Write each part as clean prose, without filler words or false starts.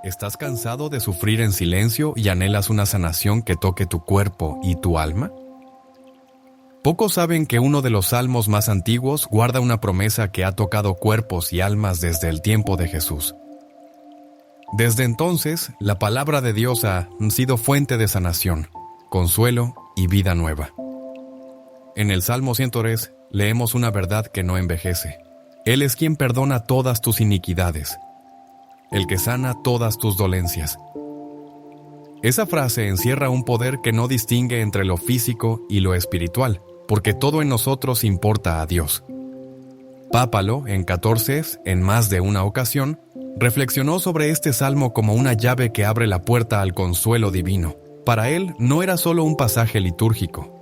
¿Estás cansado de sufrir en silencio y anhelas una sanación que toque tu cuerpo y tu alma? Pocos saben que uno de los salmos más antiguos guarda una promesa que ha tocado cuerpos y almas desde el tiempo de Jesús. Desde entonces, la palabra de Dios ha sido fuente de sanación, consuelo y vida nueva. En el Salmo 103 leemos una verdad que no envejece. Él es quien perdona todas tus iniquidades, el que sana todas tus dolencias. Esa frase encierra un poder que no distingue entre lo físico y lo espiritual, porque todo en nosotros importa a Dios. Pápalo, en 14, en más de una ocasión, reflexionó sobre este salmo como una llave que abre la puerta al consuelo divino. Para él no era solo un pasaje litúrgico,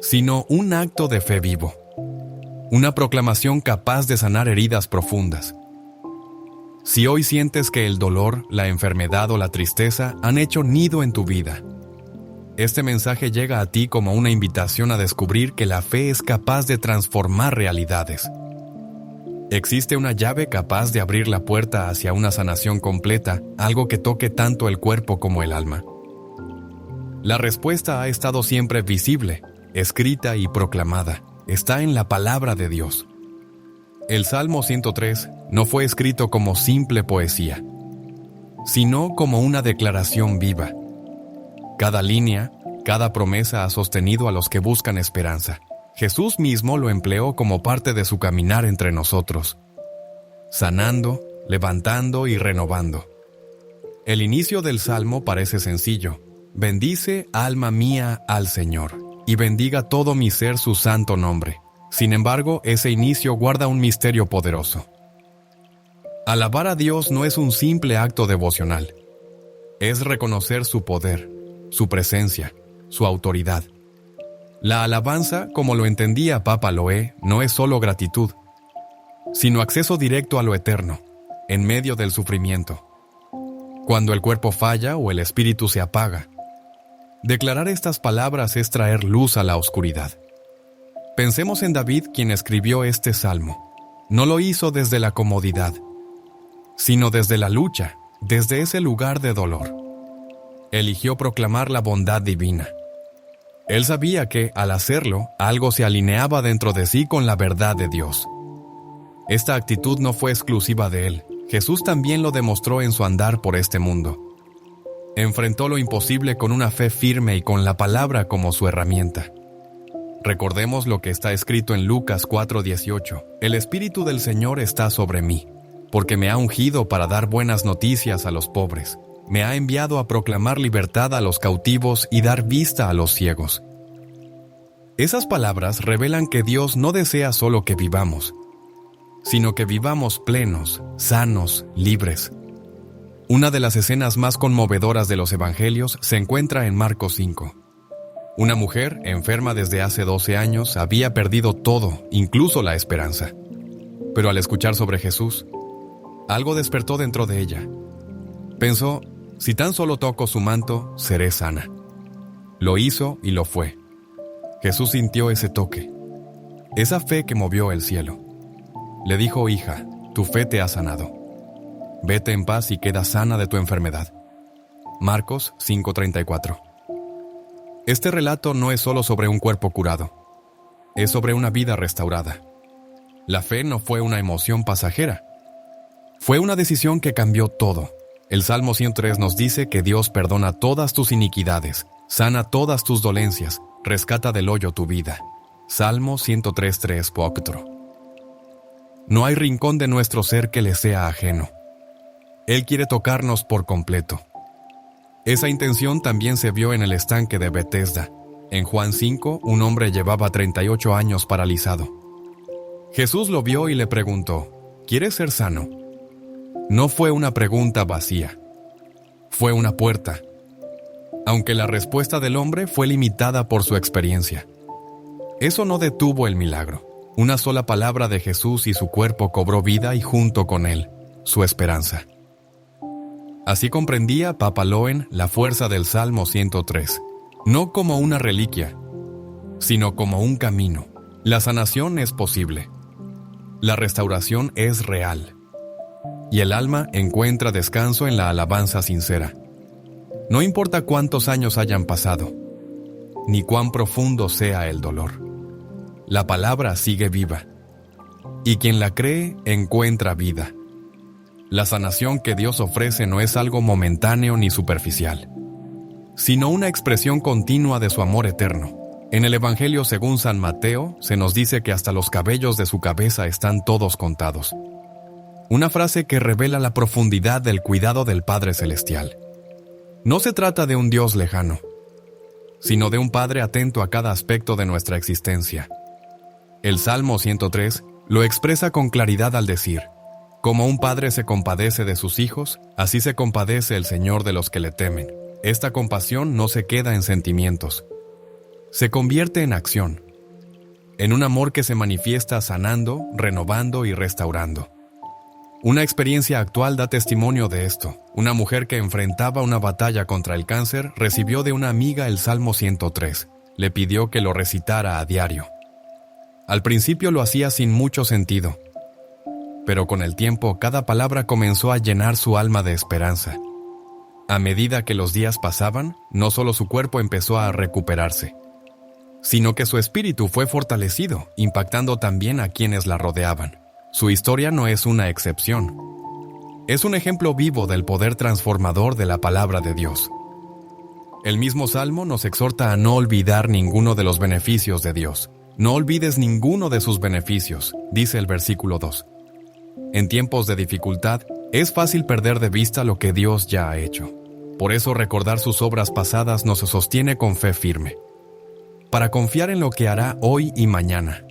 sino un acto de fe vivo, una proclamación capaz de sanar heridas profundas. Si hoy sientes que el dolor, la enfermedad o la tristeza han hecho nido en tu vida, este mensaje llega a ti como una invitación a descubrir que la fe es capaz de transformar realidades. Existe una llave capaz de abrir la puerta hacia una sanación completa, algo que toque tanto el cuerpo como el alma. La respuesta ha estado siempre visible, escrita y proclamada. Está en la palabra de Dios. El Salmo 103 no fue escrito como simple poesía, sino como una declaración viva. Cada línea, cada promesa ha sostenido a los que buscan esperanza. Jesús mismo lo empleó como parte de su caminar entre nosotros, sanando, levantando y renovando. El inicio del Salmo parece sencillo. Bendice, alma mía, al Señor, y bendiga todo mi ser su santo nombre. Sin embargo, ese inicio guarda un misterio poderoso. Alabar a Dios no es un simple acto devocional. Es reconocer su poder, su presencia, su autoridad. La alabanza, como lo entendía Papa Loé, no es solo gratitud, sino acceso directo a lo eterno, en medio del sufrimiento. Cuando el cuerpo falla o el espíritu se apaga, declarar estas palabras es traer luz a la oscuridad. Pensemos en David, quien escribió este salmo. No lo hizo desde la comodidad, sino desde la lucha, desde ese lugar de dolor. Eligió proclamar la bondad divina. Él sabía que, al hacerlo, algo se alineaba dentro de sí con la verdad de Dios. Esta actitud no fue exclusiva de él. Jesús también lo demostró en su andar por este mundo. Enfrentó lo imposible con una fe firme y con la palabra como su herramienta. Recordemos lo que está escrito en Lucas 4:18. El Espíritu del Señor está sobre mí, porque me ha ungido para dar buenas noticias a los pobres. Me ha enviado a proclamar libertad a los cautivos y dar vista a los ciegos. Esas palabras revelan que Dios no desea solo que vivamos, sino que vivamos plenos, sanos, libres. Una de las escenas más conmovedoras de los evangelios se encuentra en Marcos 5. Una mujer, enferma desde hace 12 años, había perdido todo, incluso la esperanza. Pero al escuchar sobre Jesús, algo despertó dentro de ella. Pensó, si tan solo toco su manto, seré sana. Lo hizo y lo fue. Jesús sintió ese toque, esa fe que movió el cielo. Le dijo, hija, tu fe te ha sanado. Vete en paz y queda sana de tu enfermedad. Marcos 5:34. Este relato no es solo sobre un cuerpo curado, es sobre una vida restaurada. La fe no fue una emoción pasajera, fue una decisión que cambió todo. El Salmo 103 nos dice que Dios perdona todas tus iniquidades, sana todas tus dolencias, rescata del hoyo tu vida. Salmo 103:3 Poctro. No hay rincón de nuestro ser que le sea ajeno. Él quiere tocarnos por completo. Esa intención también se vio en el estanque de Betesda. En Juan 5, un hombre llevaba 38 años paralizado. Jesús lo vio y le preguntó, ¿quieres ser sano? No fue una pregunta vacía. Fue una puerta. Aunque la respuesta del hombre fue limitada por su experiencia. Eso no detuvo el milagro. Una sola palabra de Jesús y su cuerpo cobró vida y junto con él, su esperanza. Así comprendía Papa Loen la fuerza del Salmo 103, no como una reliquia, sino como un camino. La sanación es posible. La restauración es real, y el alma encuentra descanso en la alabanza sincera. No importa cuántos años hayan pasado, ni cuán profundo sea el dolor. La palabra sigue viva, y quien la cree encuentra vida. La sanación que Dios ofrece no es algo momentáneo ni superficial, sino una expresión continua de su amor eterno. En el Evangelio según San Mateo se nos dice que hasta los cabellos de su cabeza están todos contados. Una frase que revela la profundidad del cuidado del Padre Celestial. No se trata de un Dios lejano, sino de un Padre atento a cada aspecto de nuestra existencia. El Salmo 103 lo expresa con claridad al decir: como un padre se compadece de sus hijos, así se compadece el Señor de los que le temen. Esta compasión no se queda en sentimientos, se convierte en acción, en un amor que se manifiesta sanando, renovando y restaurando. Una experiencia actual da testimonio de esto. Una mujer que enfrentaba una batalla contra el cáncer recibió de una amiga el Salmo 103. Le pidió que lo recitara a diario. Al principio lo hacía sin mucho sentido, pero con el tiempo cada palabra comenzó a llenar su alma de esperanza. A medida que los días pasaban, no solo su cuerpo empezó a recuperarse, sino que su espíritu fue fortalecido, impactando también a quienes la rodeaban. Su historia no es una excepción. Es un ejemplo vivo del poder transformador de la palabra de Dios. El mismo Salmo nos exhorta a no olvidar ninguno de los beneficios de Dios. No olvides ninguno de sus beneficios, dice el versículo 2. En tiempos de dificultad, es fácil perder de vista lo que Dios ya ha hecho. Por eso recordar sus obras pasadas nos sostiene con fe firme, para confiar en lo que hará hoy y mañana.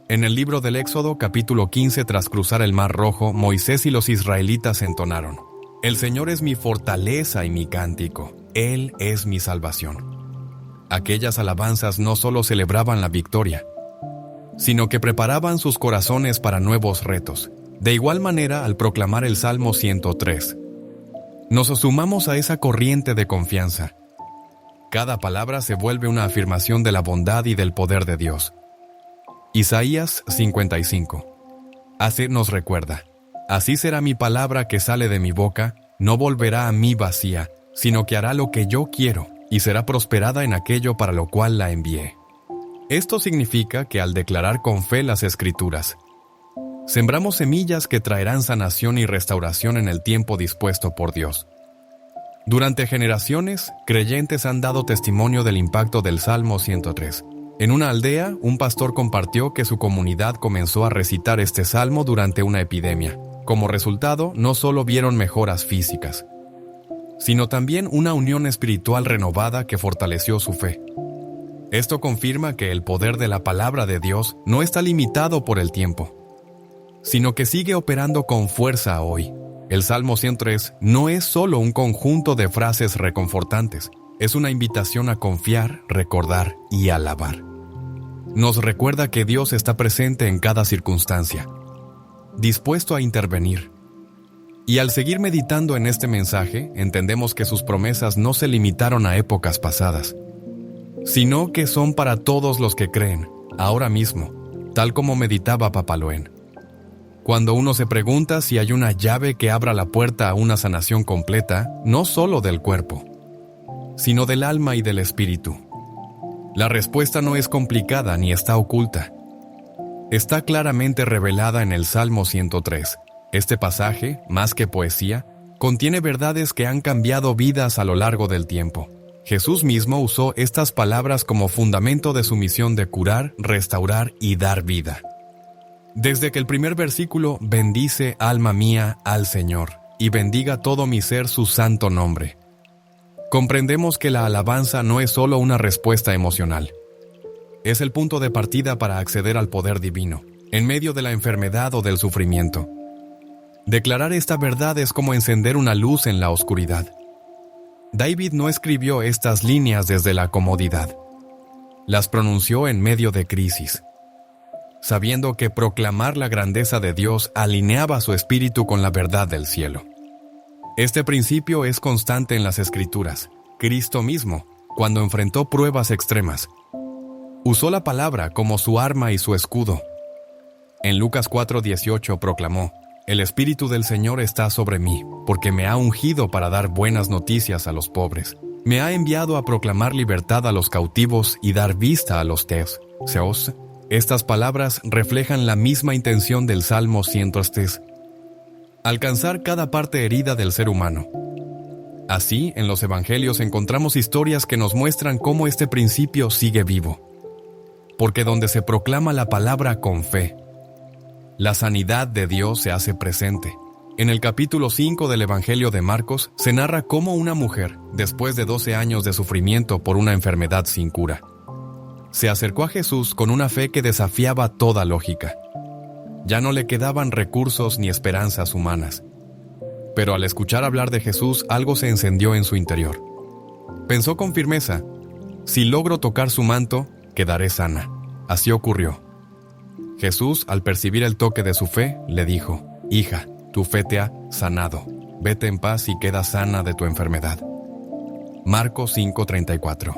En el libro del Éxodo, capítulo 15, tras cruzar el Mar Rojo, Moisés y los israelitas entonaron: El Señor es mi fortaleza y mi cántico, Él es mi salvación. Aquellas alabanzas no solo celebraban la victoria, sino que preparaban sus corazones para nuevos retos. De igual manera, al proclamar el Salmo 103, nos sumamos a esa corriente de confianza. Cada palabra se vuelve una afirmación de la bondad y del poder de Dios. Isaías 55. Así nos recuerda: así será mi palabra que sale de mi boca, no volverá a mí vacía, sino que hará lo que yo quiero, y será prosperada en aquello para lo cual la envié. Esto significa que al declarar con fe las Escrituras, sembramos semillas que traerán sanación y restauración en el tiempo dispuesto por Dios. Durante generaciones, creyentes han dado testimonio del impacto del Salmo 103. En una aldea, un pastor compartió que su comunidad comenzó a recitar este salmo durante una epidemia. Como resultado, no solo vieron mejoras físicas, sino también una unión espiritual renovada que fortaleció su fe. Esto confirma que el poder de la palabra de Dios no está limitado por el tiempo, sino que sigue operando con fuerza hoy. El Salmo 103 no es solo un conjunto de frases reconfortantes, es una invitación a confiar, recordar y alabar. Nos recuerda que Dios está presente en cada circunstancia, dispuesto a intervenir. Y al seguir meditando en este mensaje, entendemos que sus promesas no se limitaron a épocas pasadas, sino que son para todos los que creen, ahora mismo, tal como meditaba Papaloen. Cuando uno se pregunta si hay una llave que abra la puerta a una sanación completa, no solo del cuerpo, sino del alma y del espíritu. La respuesta no es complicada ni está oculta. Está claramente revelada en el Salmo 103. Este pasaje, más que poesía, contiene verdades que han cambiado vidas a lo largo del tiempo. Jesús mismo usó estas palabras como fundamento de su misión de curar, restaurar y dar vida. Desde que el primer versículo, bendice, alma mía, al Señor, y bendiga todo mi ser su santo nombre, comprendemos que la alabanza no es solo una respuesta emocional. Es el punto de partida para acceder al poder divino, en medio de la enfermedad o del sufrimiento. Declarar esta verdad es como encender una luz en la oscuridad. David no escribió estas líneas desde la comodidad. Las pronunció en medio de crisis, sabiendo que proclamar la grandeza de Dios alineaba su espíritu con la verdad del cielo. Este principio es constante en las Escrituras. Cristo mismo, cuando enfrentó pruebas extremas, usó la palabra como su arma y su escudo. En Lucas 4:18 proclamó: El Espíritu del Señor está sobre mí, porque me ha ungido para dar buenas noticias a los pobres. Me ha enviado a proclamar libertad a los cautivos y dar vista a los seos. Estas palabras reflejan la misma intención del Salmo 103: alcanzar cada parte herida del ser humano. Así, en los Evangelios encontramos historias que nos muestran cómo este principio sigue vivo. Porque donde se proclama la palabra con fe, la sanidad de Dios se hace presente. En el capítulo 5 del Evangelio de Marcos se narra cómo una mujer, después de 12 años de sufrimiento por una enfermedad sin cura, se acercó a Jesús con una fe que desafiaba toda lógica. Ya no le quedaban recursos ni esperanzas humanas. Pero al escuchar hablar de Jesús, algo se encendió en su interior. Pensó con firmeza: si logro tocar su manto, quedaré sana. Así ocurrió. Jesús, al percibir el toque de su fe, le dijo: Hija, tu fe te ha sanado. Vete en paz y queda sana de tu enfermedad. Marcos 5:34.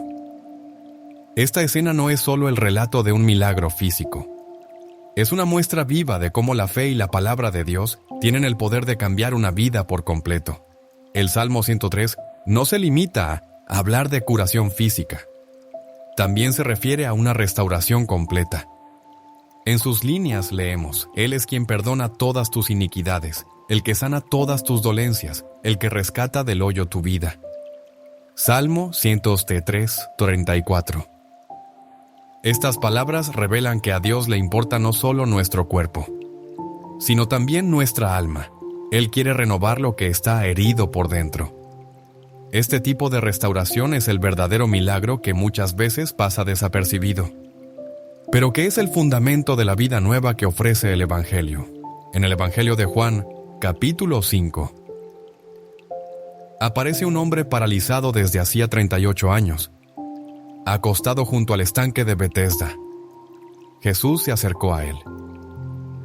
Esta escena no es solo el relato de un milagro físico. Es una muestra viva de cómo la fe y la palabra de Dios tienen el poder de cambiar una vida por completo. El Salmo 103 no se limita a hablar de curación física. También se refiere a una restauración completa. En sus líneas leemos: Él es quien perdona todas tus iniquidades, el que sana todas tus dolencias, el que rescata del hoyo tu vida. Salmo 103:34. Estas palabras revelan que a Dios le importa no solo nuestro cuerpo, sino también nuestra alma. Él quiere renovar lo que está herido por dentro. Este tipo de restauración es el verdadero milagro que muchas veces pasa desapercibido. Pero ¿qué es el fundamento de la vida nueva que ofrece el Evangelio? En el Evangelio de Juan, capítulo 5, aparece un hombre paralizado desde hacía 38 años, acostado junto al estanque de Betesda. Jesús se acercó a él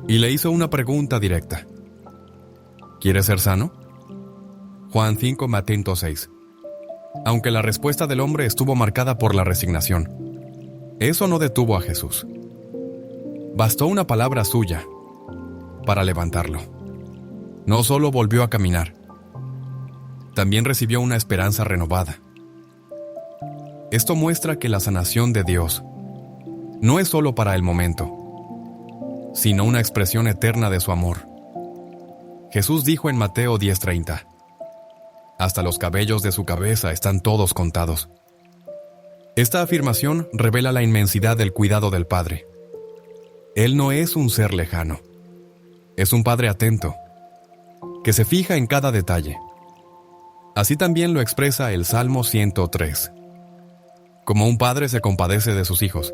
y le hizo una pregunta directa: ¿quieres ser sano? Juan 5, Mateo 6. Aunque la respuesta del hombre estuvo marcada por la resignación, eso no detuvo a Jesús. Bastó una palabra suya para levantarlo. No solo volvió a caminar, también recibió una esperanza renovada. Esto muestra que la sanación de Dios no es solo para el momento, sino una expresión eterna de su amor. Jesús dijo en Mateo 10:30: hasta los cabellos de su cabeza están todos contados. Esta afirmación revela la inmensidad del cuidado del Padre. Él no es un ser lejano, es un Padre atento, que se fija en cada detalle. Así también lo expresa el Salmo 103. Como un padre se compadece de sus hijos,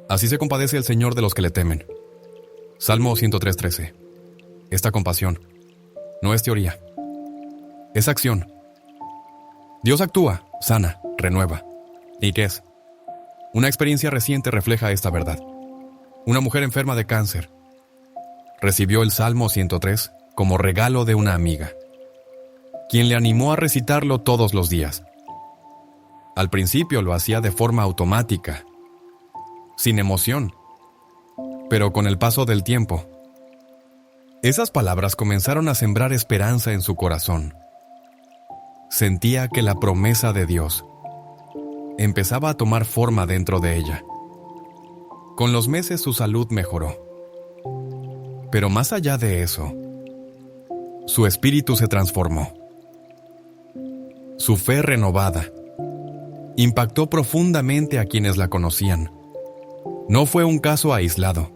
así se compadece el Señor de los que le temen. Salmo 103:13. Esta compasión no es teoría, es acción. Dios actúa, sana, renueva. ¿Y qué es? Una experiencia reciente refleja esta verdad. Una mujer enferma de cáncer recibió el Salmo 103 como regalo de una amiga, quien le animó a recitarlo todos los días. Al principio lo hacía de forma automática, sin emoción, pero con el paso del tiempo, esas palabras comenzaron a sembrar esperanza en su corazón. Sentía que la promesa de Dios empezaba a tomar forma dentro de ella. Con los meses su salud mejoró. Pero más allá de eso, su espíritu se transformó. Su fe renovada impactó profundamente a quienes la conocían. No fue un caso aislado,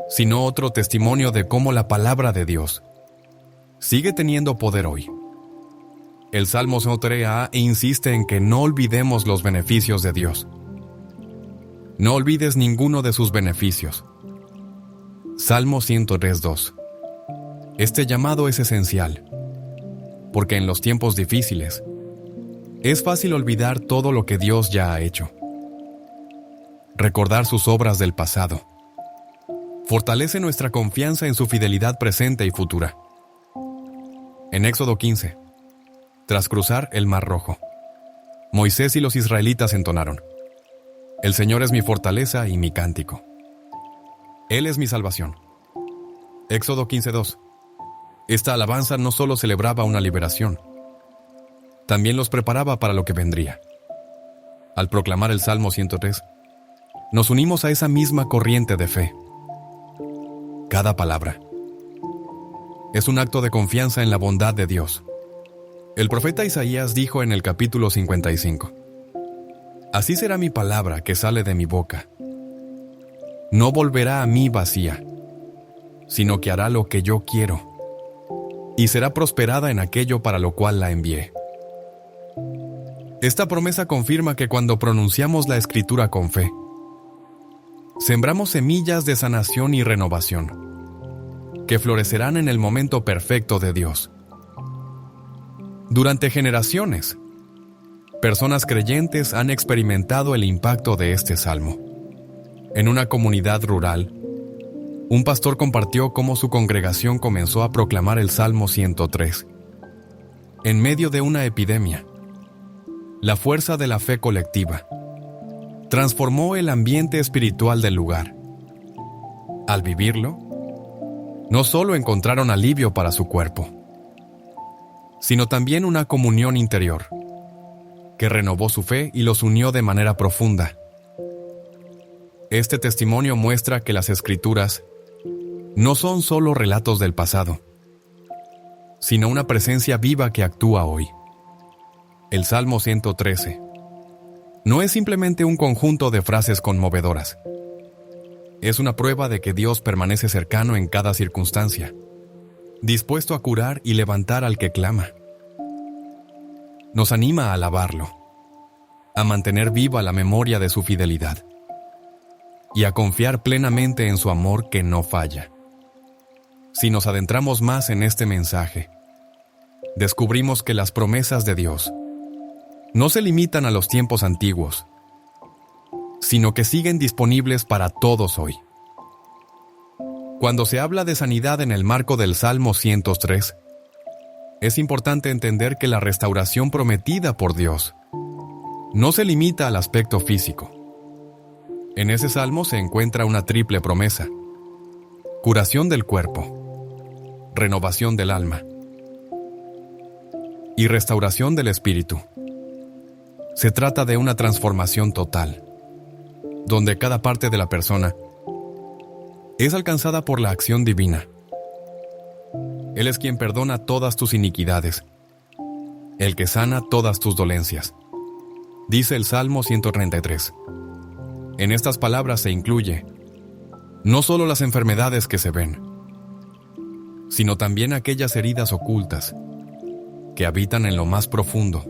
sino otro testimonio de cómo la palabra de Dios sigue teniendo poder hoy. El Salmo 103 insiste en que no olvidemos los beneficios de Dios. No olvides ninguno de sus beneficios. Salmo 103:2. Este llamado es esencial, porque en los tiempos difíciles es fácil olvidar todo lo que Dios ya ha hecho. Recordar sus obras del pasado fortalece nuestra confianza en su fidelidad presente y futura. En Éxodo 15, tras cruzar el Mar Rojo, Moisés y los israelitas entonaron: El Señor es mi fortaleza y mi cántico. Él es mi salvación. Éxodo 15:2. Esta alabanza no solo celebraba una liberación, también los preparaba para lo que vendría. Al proclamar el Salmo 103, nos unimos a esa misma corriente de fe. Cada palabra es un acto de confianza en la bondad de Dios. El profeta Isaías dijo en el capítulo 55, «Así será mi palabra que sale de mi boca. No volverá a mí vacía, sino que hará lo que yo quiero, y será prosperada en aquello para lo cual la envié». Esta promesa confirma que cuando pronunciamos la Escritura con fe, sembramos semillas de sanación y renovación, que florecerán en el momento perfecto de Dios. Durante generaciones, personas creyentes han experimentado el impacto de este salmo. En una comunidad rural, un pastor compartió cómo su congregación comenzó a proclamar el Salmo 103. En medio de una epidemia, la fuerza de la fe colectiva transformó el ambiente espiritual del lugar. Al vivirlo, no solo encontraron alivio para su cuerpo, sino también una comunión interior, que renovó su fe y los unió de manera profunda. Este testimonio muestra que las Escrituras no son solo relatos del pasado, sino una presencia viva que actúa hoy. El Salmo 113 no es simplemente un conjunto de frases conmovedoras. Es una prueba de que Dios permanece cercano en cada circunstancia, dispuesto a curar y levantar al que clama. Nos anima a alabarlo, a mantener viva la memoria de su fidelidad y a confiar plenamente en su amor que no falla. Si nos adentramos más en este mensaje, descubrimos que las promesas de Dios no se limitan a los tiempos antiguos, sino que siguen disponibles para todos hoy. Cuando se habla de sanidad en el marco del Salmo 103, es importante entender que la restauración prometida por Dios no se limita al aspecto físico. En ese salmo se encuentra una triple promesa: curación del cuerpo, renovación del alma y restauración del espíritu. Se trata de una transformación total, donde cada parte de la persona es alcanzada por la acción divina. Él es quien perdona todas tus iniquidades, el que sana todas tus dolencias, dice el Salmo 133. En estas palabras se incluye no solo las enfermedades que se ven, sino también aquellas heridas ocultas que habitan en lo más profundo.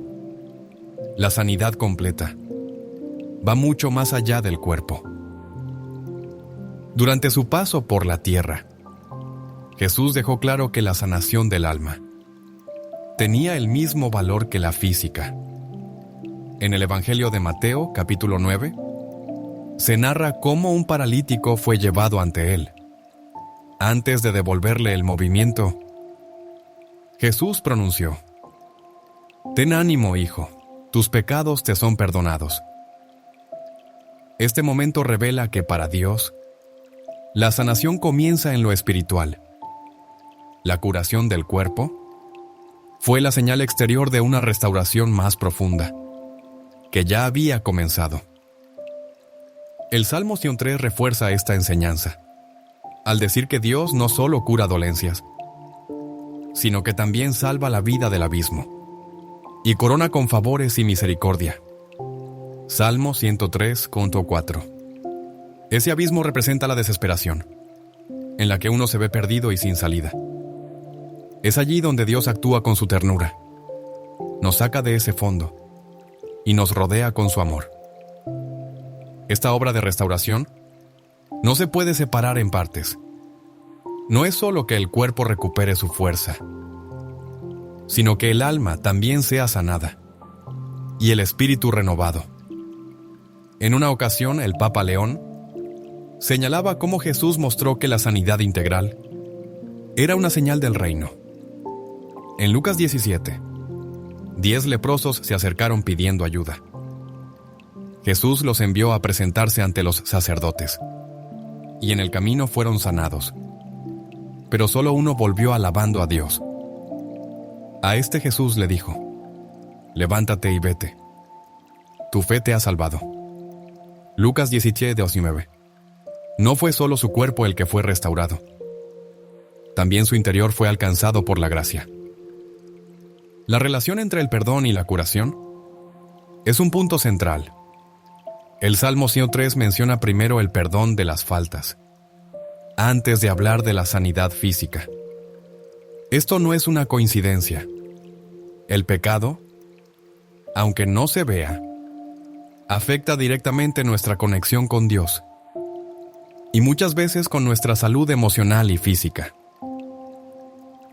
La sanidad completa va mucho más allá del cuerpo. Durante su paso por la tierra, Jesús dejó claro que la sanación del alma tenía el mismo valor que la física. En el Evangelio de Mateo, capítulo 9, se narra cómo un paralítico fue llevado ante él. Antes de devolverle el movimiento, Jesús pronunció: «Ten ánimo, hijo, tus pecados te son perdonados». Este momento revela que para Dios, la sanación comienza en lo espiritual. La curación del cuerpo fue la señal exterior de una restauración más profunda, que ya había comenzado. El Salmo 103 refuerza esta enseñanza, al decir que Dios no solo cura dolencias, sino que también salva la vida del abismo y corona con favores y misericordia. Salmo 103:4. Ese abismo representa la desesperación, en la que uno se ve perdido y sin salida. Es allí donde Dios actúa con su ternura, nos saca de ese fondo y nos rodea con su amor. Esta obra de restauración no se puede separar en partes. No es solo que el cuerpo recupere su fuerza, sino que el alma también sea sanada y el espíritu renovado. En una ocasión, el Papa León señalaba cómo Jesús mostró que la sanidad integral era una señal del reino. En Lucas 17, 10 leprosos se acercaron pidiendo ayuda. Jesús los envió a presentarse ante los sacerdotes. y en el camino fueron sanados. Pero solo uno volvió alabando a Dios. A este Jesús le dijo: levántate y vete. Tu fe te ha salvado. Lucas 17:19. No fue solo su cuerpo el que fue restaurado. También su interior fue alcanzado por la gracia. La relación entre el perdón y la curación es un punto central. El Salmo 103 menciona primero el perdón de las faltas, antes de hablar de la sanidad física. Esto no es una coincidencia. El pecado, aunque no se vea, afecta directamente nuestra conexión con Dios y muchas veces con nuestra salud emocional y física.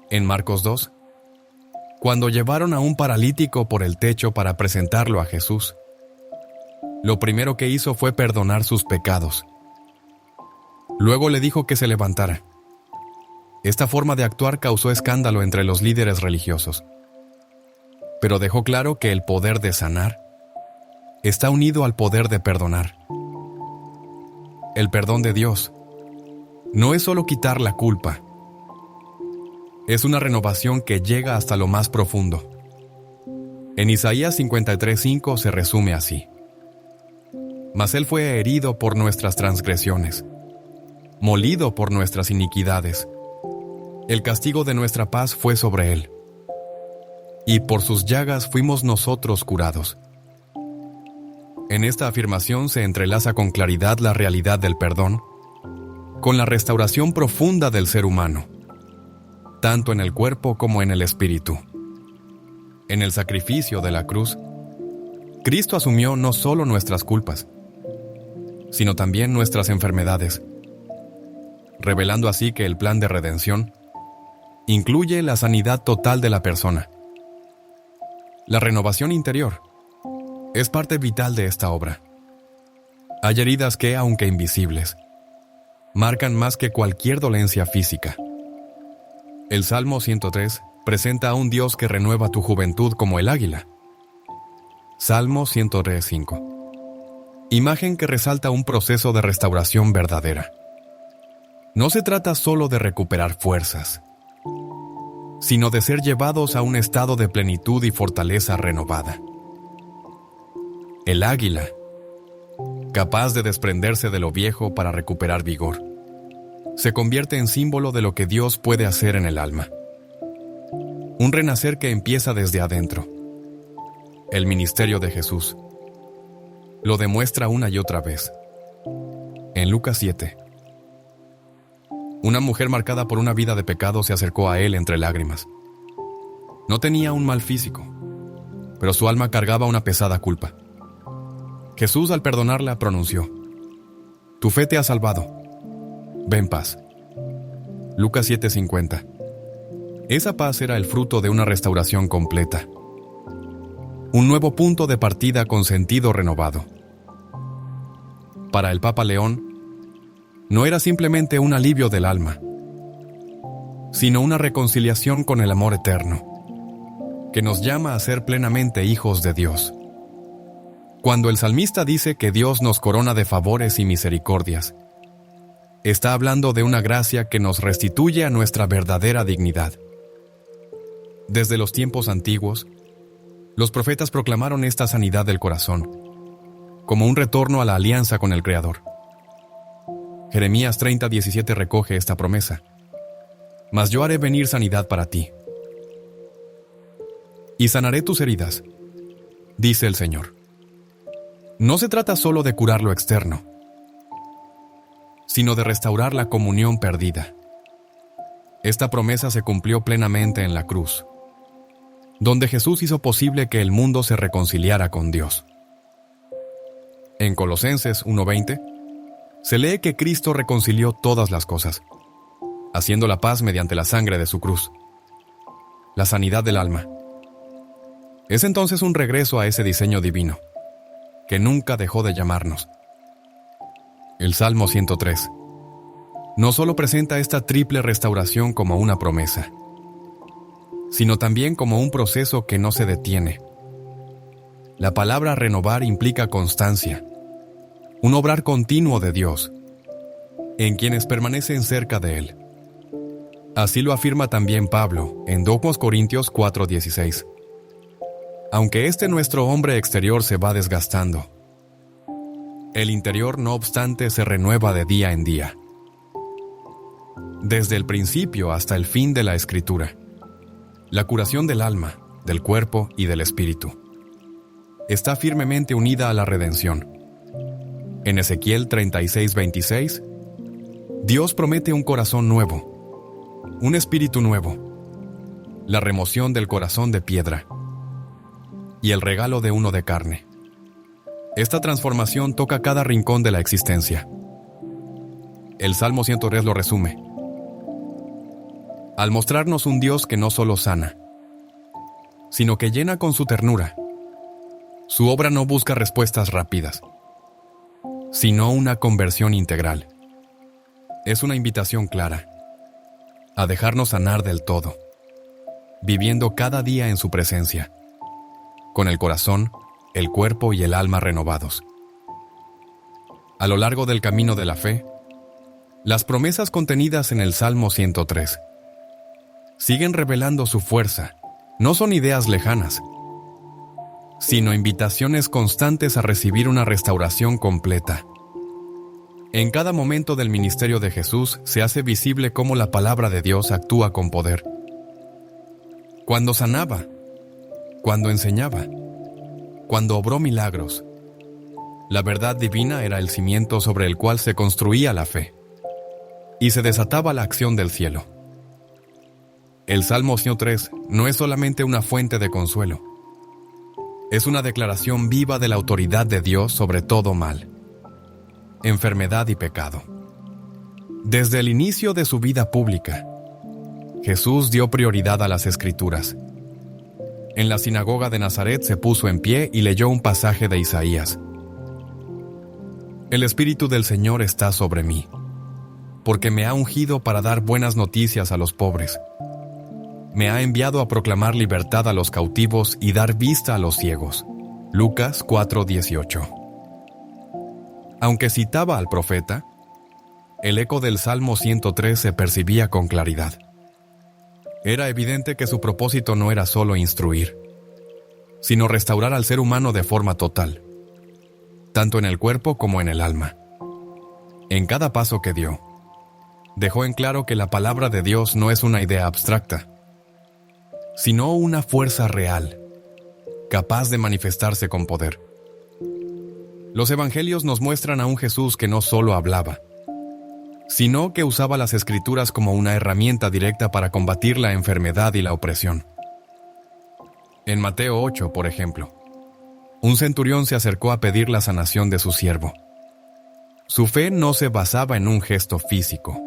En Marcos 2, cuando llevaron a un paralítico por el techo para presentarlo a Jesús, lo primero que hizo fue perdonar sus pecados. Luego le dijo que se levantara. Esta forma de actuar causó escándalo entre los líderes religiosos, pero dejó claro que el poder de sanar está unido al poder de perdonar. El perdón de Dios no es solo quitar la culpa, es una renovación que llega hasta lo más profundo. En Isaías 53:5 se resume así: mas Él fue herido por nuestras transgresiones, molido por nuestras iniquidades. El castigo de nuestra paz fue sobre Él, y por sus llagas fuimos nosotros curados. En esta afirmación se entrelaza con claridad la realidad del perdón con la restauración profunda del ser humano, tanto en el cuerpo como en el espíritu. En el sacrificio de la cruz, Cristo asumió no solo nuestras culpas, sino también nuestras enfermedades, revelando así que el plan de redención incluye la sanidad total de la persona. La renovación interior es parte vital de esta obra. Hay heridas que, aunque invisibles, marcan más que cualquier dolencia física. El Salmo 103 presenta a un Dios que renueva tu juventud como el águila. Salmo 103:5. Imagen que resalta un proceso de restauración verdadera. No se trata solo de recuperar fuerzas, sino de ser llevados a un estado de plenitud y fortaleza renovada. El águila, capaz de desprenderse de lo viejo para recuperar vigor, se convierte en símbolo de lo que Dios puede hacer en el alma. Un renacer que empieza desde adentro. El ministerio de Jesús lo demuestra una y otra vez. En Lucas 7, una mujer marcada por una vida de pecado se acercó a él entre lágrimas. No tenía un mal físico, pero su alma cargaba una pesada culpa. Jesús, al perdonarla, pronunció: tu fe te ha salvado. Ve en paz. Lucas 7:50. Esa paz era el fruto de una restauración completa. Un nuevo punto de partida con sentido renovado. Para el Papa León, no era simplemente un alivio del alma, sino una reconciliación con el amor eterno, que nos llama a ser plenamente hijos de Dios. Cuando el salmista dice que Dios nos corona de favores y misericordias, está hablando de una gracia que nos restituye a nuestra verdadera dignidad. Desde los tiempos antiguos, los profetas proclamaron esta sanidad del corazón, como un retorno a la alianza con el Creador. Jeremías 30:17 recoge esta promesa: mas yo haré venir sanidad para ti, y sanaré tus heridas, dice el Señor. No se trata solo de curar lo externo, sino de restaurar la comunión perdida. Esta promesa se cumplió plenamente en la cruz, donde Jesús hizo posible que el mundo se reconciliara con Dios. En Colosenses 1:20, se lee que Cristo reconcilió todas las cosas, haciendo la paz mediante la sangre de su cruz. La sanidad del alma es entonces un regreso a ese diseño divino, que nunca dejó de llamarnos. El Salmo 103 no solo presenta esta triple restauración como una promesa, sino también como un proceso que no se detiene. La palabra renovar implica constancia, un obrar continuo de Dios. en quienes permanecen cerca de Él. Así lo afirma también Pablo en 2 Corintios 4:16. Aunque nuestro hombre exterior se va desgastando, el interior, no obstante, se renueva de día en día. Desde el principio hasta el fin de la Escritura, la curación del alma, del cuerpo y del espíritu está firmemente unida a la redención. En Ezequiel 36:26, Dios promete un corazón nuevo, un espíritu nuevo, la remoción del corazón de piedra y el regalo de uno de carne. Esta transformación toca cada rincón de la existencia. El Salmo 103 lo resume, al mostrarnos un Dios que no solo sana, sino que llena con su ternura. Su obra no busca respuestas rápidas, sino una conversión integral. Es una invitación clara a dejarnos sanar del todo, viviendo cada día en su presencia, con el corazón, el cuerpo y el alma renovados. A lo largo del camino de la fe, las promesas contenidas en el Salmo 103 siguen revelando su fuerza. No son ideas lejanas, sino invitaciones constantes a recibir una restauración completa. En cada momento del ministerio de Jesús se hace visible cómo la palabra de Dios actúa con poder. Cuando sanaba, cuando enseñaba, cuando obró milagros, la verdad divina era el cimiento sobre el cual se construía la fe, y se desataba la acción del cielo. El Salmo 103 no es solamente una fuente de consuelo, es una declaración viva de la autoridad de Dios sobre todo mal, enfermedad y pecado. Desde el inicio de su vida pública, Jesús dio prioridad a las Escrituras. En la sinagoga de Nazaret se puso en pie y leyó un pasaje de Isaías. El Espíritu del Señor está sobre mí, porque me ha ungido para dar buenas noticias a los pobres. Me ha enviado a proclamar libertad a los cautivos y dar vista a los ciegos. Lucas 4:18. Aunque citaba al profeta, el eco del Salmo 103 se percibía con claridad. Era evidente que su propósito no era solo instruir, sino restaurar al ser humano de forma total, tanto en el cuerpo como en el alma. En cada paso que dio, dejó en claro que la palabra de Dios no es una idea abstracta, sino una fuerza real, capaz de manifestarse con poder. Los evangelios nos muestran a un Jesús que no solo hablaba, sino que usaba las Escrituras como una herramienta directa para combatir la enfermedad y la opresión. En Mateo 8, por ejemplo, un centurión se acercó a pedir la sanación de su siervo. Su fe no se basaba en un gesto físico,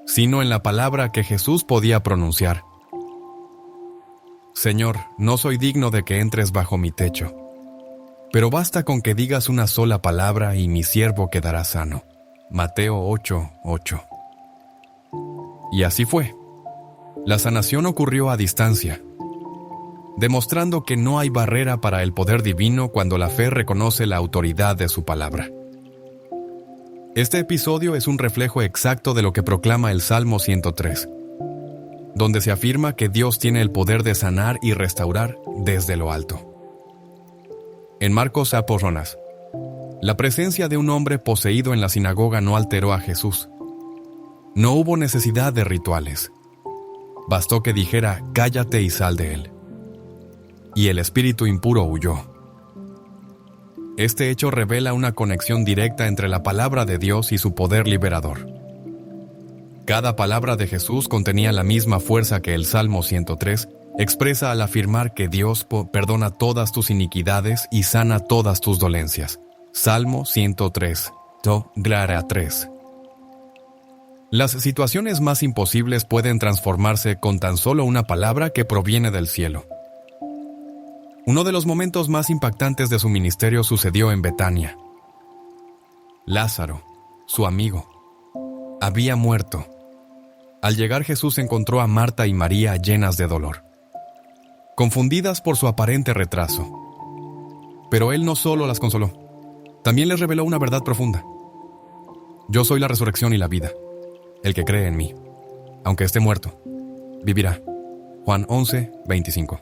sino en la palabra que Jesús podía pronunciar. Señor, no soy digno de que entres bajo mi techo, pero basta con que digas una sola palabra y mi siervo quedará sano. Mateo 8:8. Y así fue. La sanación ocurrió a distancia, demostrando que no hay barrera para el poder divino cuando la fe reconoce la autoridad de su palabra. Este episodio es un reflejo exacto de lo que proclama el Salmo 103, donde se afirma que Dios tiene el poder de sanar y restaurar desde lo alto. En Marcos Aporronas, la presencia de un hombre poseído en la sinagoga no alteró a Jesús. No hubo necesidad de rituales. Bastó que dijera, cállate y sal de él. Y el espíritu impuro huyó. Este hecho revela una conexión directa entre la palabra de Dios y su poder liberador. Cada palabra de Jesús contenía la misma fuerza que el Salmo 103 expresa al afirmar que Dios perdona todas tus iniquidades y sana todas tus dolencias. Salmo 103, Glara 3. Las situaciones más imposibles pueden transformarse con tan solo una palabra que proviene del cielo. Uno de los momentos más impactantes de su ministerio sucedió en Betania. Lázaro, su amigo, había muerto. Al llegar Jesús encontró a Marta y María llenas de dolor, confundidas por su aparente retraso. Pero él no solo las consoló, también les reveló una verdad profunda. Yo soy la resurrección y la vida. El que cree en mí, aunque esté muerto, vivirá. Juan 11, 25.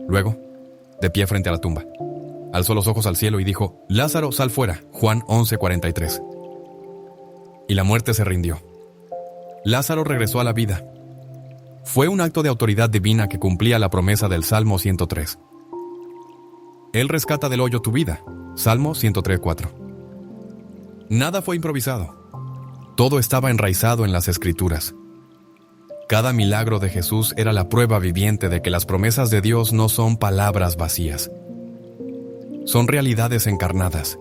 Luego, de pie frente a la tumba, alzó los ojos al cielo y dijo: Lázaro, sal fuera. Juan 11, 43. Y la muerte se rindió. Lázaro regresó a la vida. Fue un acto de autoridad divina que cumplía la promesa del Salmo 103. Él rescata del hoyo tu vida. Salmo 103, 4. Nada fue improvisado. Todo estaba enraizado en las Escrituras. Cada milagro de Jesús era la prueba viviente de que las promesas de Dios no son palabras vacías. Son realidades encarnadas.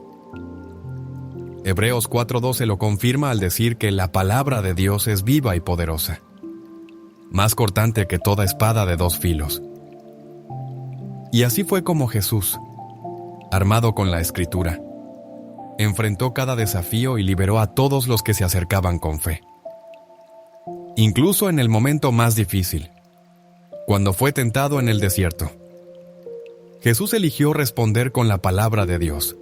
Hebreos 4:12 lo confirma al decir que la palabra de Dios es viva y poderosa, más cortante que toda espada de dos filos. Y así fue como Jesús, armado con la Escritura, enfrentó cada desafío y liberó a todos los que se acercaban con fe. Incluso en el momento más difícil, cuando fue tentado en el desierto, Jesús eligió responder con la palabra de Dios.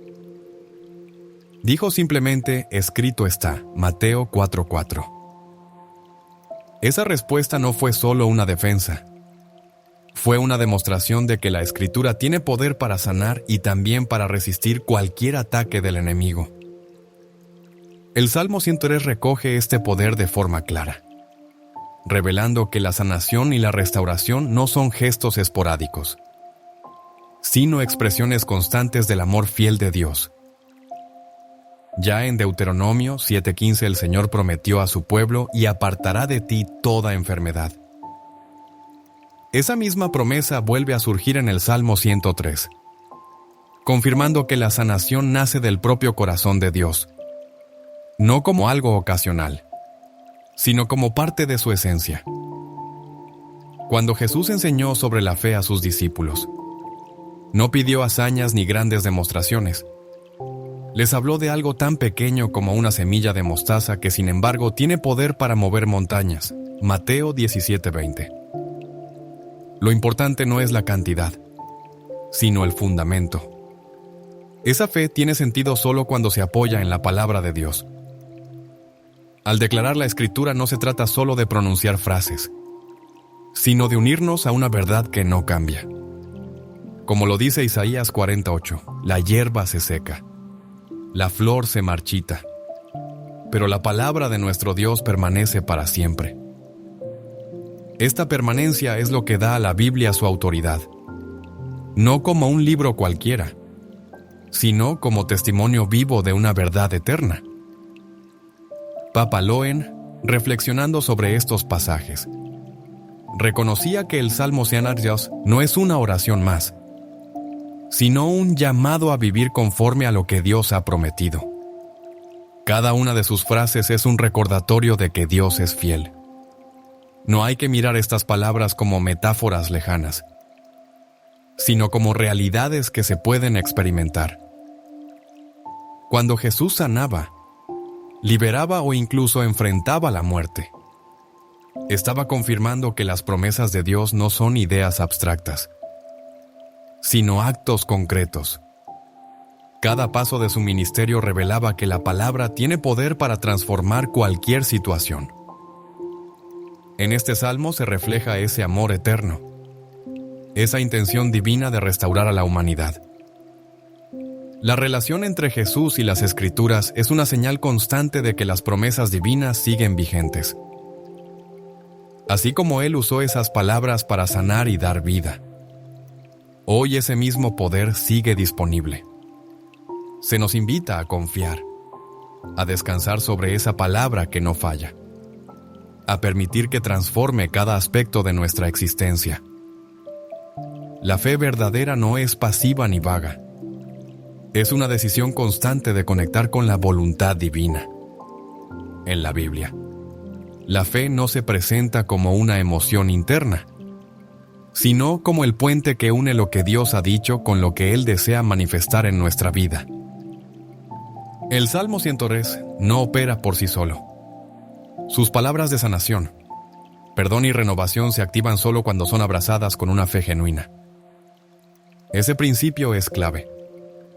Dijo simplemente: escrito está, Mateo 4:4. Esa respuesta no fue solo una defensa. Fue una demostración de que la Escritura tiene poder para sanar y también para resistir cualquier ataque del enemigo. El Salmo 103 recoge este poder de forma clara, revelando que la sanación y la restauración no son gestos esporádicos, sino expresiones constantes del amor fiel de Dios. Ya en Deuteronomio 7:15 el Señor prometió a su pueblo: y apartará de ti toda enfermedad. Esa misma promesa vuelve a surgir en el Salmo 103, confirmando que la sanación nace del propio corazón de Dios, no como algo ocasional, sino como parte de su esencia. Cuando Jesús enseñó sobre la fe a sus discípulos, no pidió hazañas ni grandes demostraciones. Les habló de algo tan pequeño como una semilla de mostaza que, sin embargo, tiene poder para mover montañas. Mateo 17:20. Lo importante no es la cantidad, sino el fundamento. Esa fe tiene sentido solo cuando se apoya en la palabra de Dios. Al declarar la Escritura no se trata solo de pronunciar frases, sino de unirnos a una verdad que no cambia. Como lo dice Isaías 48, la hierba se seca, la flor se marchita, pero la palabra de nuestro Dios permanece para siempre. Esta permanencia es lo que da a la Biblia su autoridad, no como un libro cualquiera, sino como testimonio vivo de una verdad eterna. Papa Loen, reflexionando sobre estos pasajes, reconocía que el Salmo 103 no es una oración más, sino un llamado a vivir conforme a lo que Dios ha prometido. Cada una de sus frases es un recordatorio de que Dios es fiel. No hay que mirar estas palabras como metáforas lejanas, sino como realidades que se pueden experimentar. Cuando Jesús sanaba, liberaba o incluso enfrentaba la muerte, estaba confirmando que las promesas de Dios no son ideas abstractas, sino actos concretos. Cada paso de su ministerio revelaba que la palabra tiene poder para transformar cualquier situación. En este salmo se refleja ese amor eterno, esa intención divina de restaurar a la humanidad. La relación entre Jesús y las Escrituras es una señal constante de que las promesas divinas siguen vigentes. Así como Él usó esas palabras para sanar y dar vida, hoy ese mismo poder sigue disponible. Se nos invita a confiar, a descansar sobre esa palabra que no falla, a permitir que transforme cada aspecto de nuestra existencia. La fe verdadera no es pasiva ni vaga. Es una decisión constante de conectar con la voluntad divina. En la Biblia, la fe no se presenta como una emoción interna, sino como el puente que une lo que Dios ha dicho con lo que Él desea manifestar en nuestra vida. El Salmo 103 no opera por sí solo. Sus palabras de sanación, perdón y renovación se activan solo cuando son abrazadas con una fe genuina. Ese principio es clave,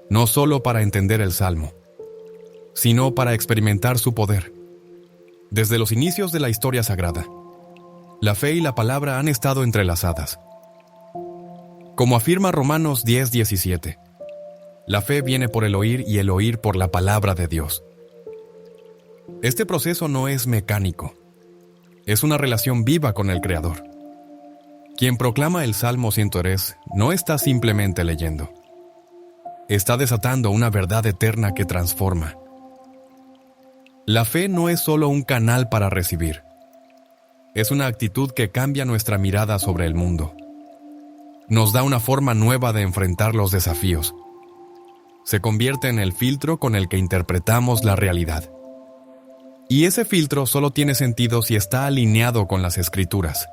no solo para entender el Salmo, sino para experimentar su poder. Desde los inicios de la historia sagrada, la fe y la palabra han estado entrelazadas. Como afirma Romanos 10:17, la fe viene por el oír y el oír por la palabra de Dios. Este proceso no es mecánico, es una relación viva con el Creador. Quien proclama el Salmo 103 no está simplemente leyendo. Está desatando una verdad eterna que transforma. La fe no es solo un canal para recibir. Es una actitud que cambia nuestra mirada sobre el mundo. Nos da una forma nueva de enfrentar los desafíos. Se convierte en el filtro con el que interpretamos la realidad. Y ese filtro solo tiene sentido si está alineado con las Escrituras.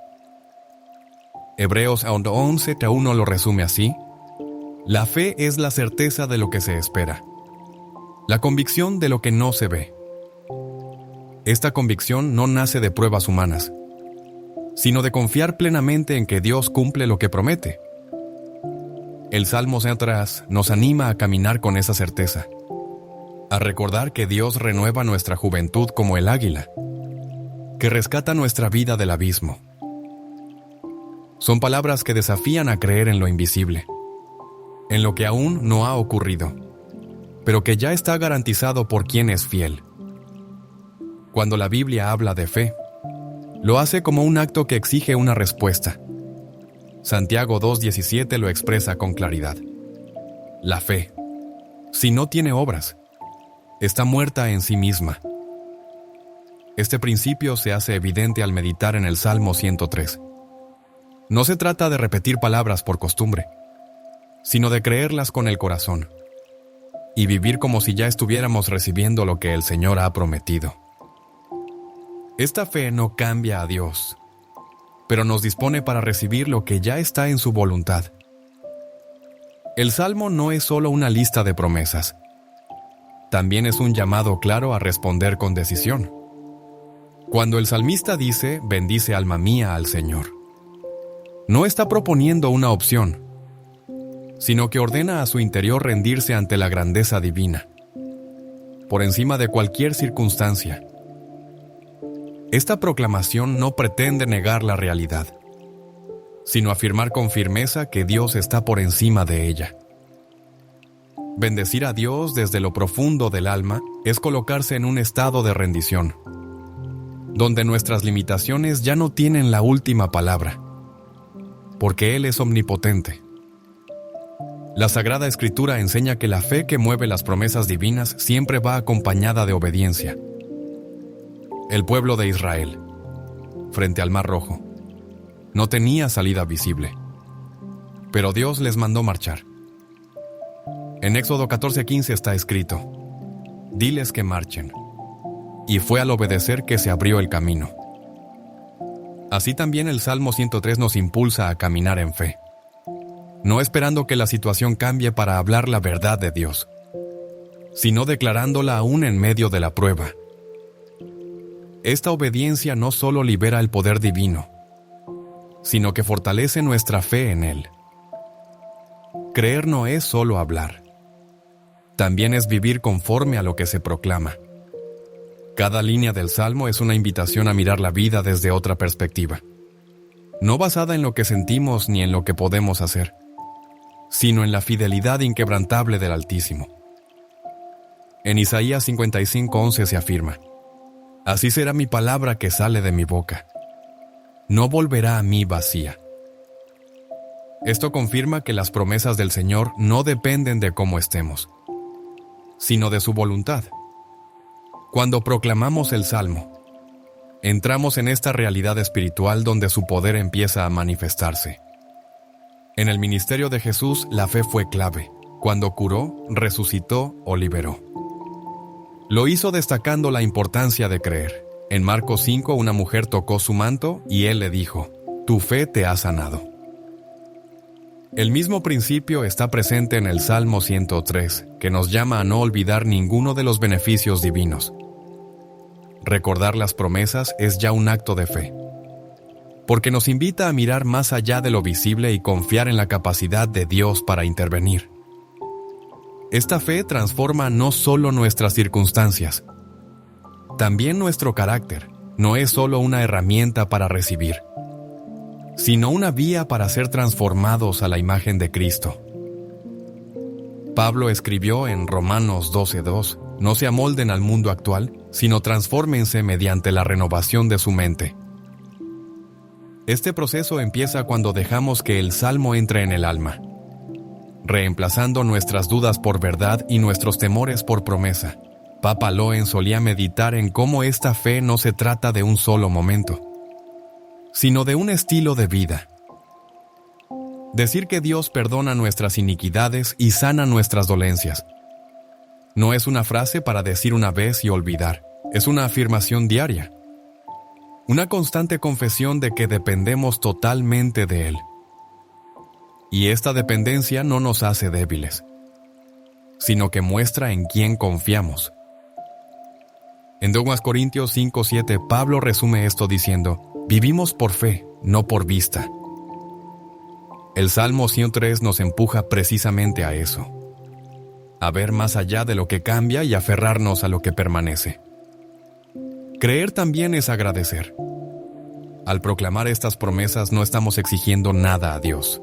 Hebreos 11:1 lo resume así: la fe es la certeza de lo que se espera, la convicción de lo que no se ve. Esta convicción no nace de pruebas humanas, sino de confiar plenamente en que Dios cumple lo que promete. El Salmo 103 nos anima a caminar con esa certeza, a recordar que Dios renueva nuestra juventud como el águila, que rescata nuestra vida del abismo. Son palabras que desafían a creer en lo invisible, en lo que aún no ha ocurrido, pero que ya está garantizado por quien es fiel. Cuando la Biblia habla de fe, lo hace como un acto que exige una respuesta. Santiago 2:17 lo expresa con claridad. La fe, si no tiene obras, está muerta en sí misma. Este principio se hace evidente al meditar en el Salmo 103. No se trata de repetir palabras por costumbre, sino de creerlas con el corazón y vivir como si ya estuviéramos recibiendo lo que el Señor ha prometido. Esta fe no cambia a Dios, pero nos dispone para recibir lo que ya está en su voluntad. El Salmo no es solo una lista de promesas, también es un llamado claro a responder con decisión. Cuando el salmista dice, bendice alma mía al Señor, no está proponiendo una opción, sino que ordena a su interior rendirse ante la grandeza divina, por encima de cualquier circunstancia. Esta proclamación no pretende negar la realidad, sino afirmar con firmeza que Dios está por encima de ella. Bendecir a Dios desde lo profundo del alma es colocarse en un estado de rendición, donde nuestras limitaciones ya no tienen la última palabra, porque Él es omnipotente. La Sagrada Escritura enseña que la fe que mueve las promesas divinas siempre va acompañada de obediencia. El pueblo de Israel, frente al Mar Rojo, no tenía salida visible, pero Dios les mandó marchar. En Éxodo 14:15 está escrito: diles que marchen. Y fue al obedecer que se abrió el camino. Así también el Salmo 103 nos impulsa a caminar en fe, no esperando que la situación cambie para hablar la verdad de Dios, sino declarándola aún en medio de la prueba. Esta obediencia no solo libera el poder divino, sino que fortalece nuestra fe en Él. Creer no es solo hablar, también es vivir conforme a lo que se proclama. Cada línea del Salmo es una invitación a mirar la vida desde otra perspectiva, no basada en lo que sentimos ni en lo que podemos hacer, sino en la fidelidad inquebrantable del Altísimo. En Isaías 55:11 se afirma: así será mi palabra que sale de mi boca. No volverá a mí vacía. Esto confirma que las promesas del Señor no dependen de cómo estemos, sino de su voluntad. Cuando proclamamos el Salmo, entramos en esta realidad espiritual donde su poder empieza a manifestarse. En el ministerio de Jesús, la fe fue clave, cuando curó, resucitó o liberó. Lo hizo destacando la importancia de creer. En Marcos 5, una mujer tocó su manto y él le dijo: tu fe te ha sanado. El mismo principio está presente en el Salmo 103, que nos llama a no olvidar ninguno de los beneficios divinos. Recordar las promesas es ya un acto de fe, porque nos invita a mirar más allá de lo visible y confiar en la capacidad de Dios para intervenir. Esta fe transforma no solo nuestras circunstancias, también nuestro carácter. No es solo una herramienta para recibir, sino una vía para ser transformados a la imagen de Cristo. Pablo escribió en Romanos 12:2, no se amolden al mundo actual, sino transfórmense mediante la renovación de su mente. Este proceso empieza cuando dejamos que el Salmo entre en el alma, reemplazando nuestras dudas por verdad y nuestros temores por promesa. Papa Loen solía meditar en cómo esta fe no se trata de un solo momento, sino de un estilo de vida. Decir que Dios perdona nuestras iniquidades y sana nuestras dolencias no es una frase para decir una vez y olvidar, es una afirmación diaria. Una constante confesión de que dependemos totalmente de Él. Y esta dependencia no nos hace débiles, sino que muestra en quién confiamos. En 2 Corintios 5:7, Pablo resume esto diciendo, vivimos por fe, no por vista. El Salmo 103 nos empuja precisamente a eso, a ver más allá de lo que cambia y aferrarnos a lo que permanece. Creer también es agradecer. Al proclamar estas promesas no estamos exigiendo nada a Dios,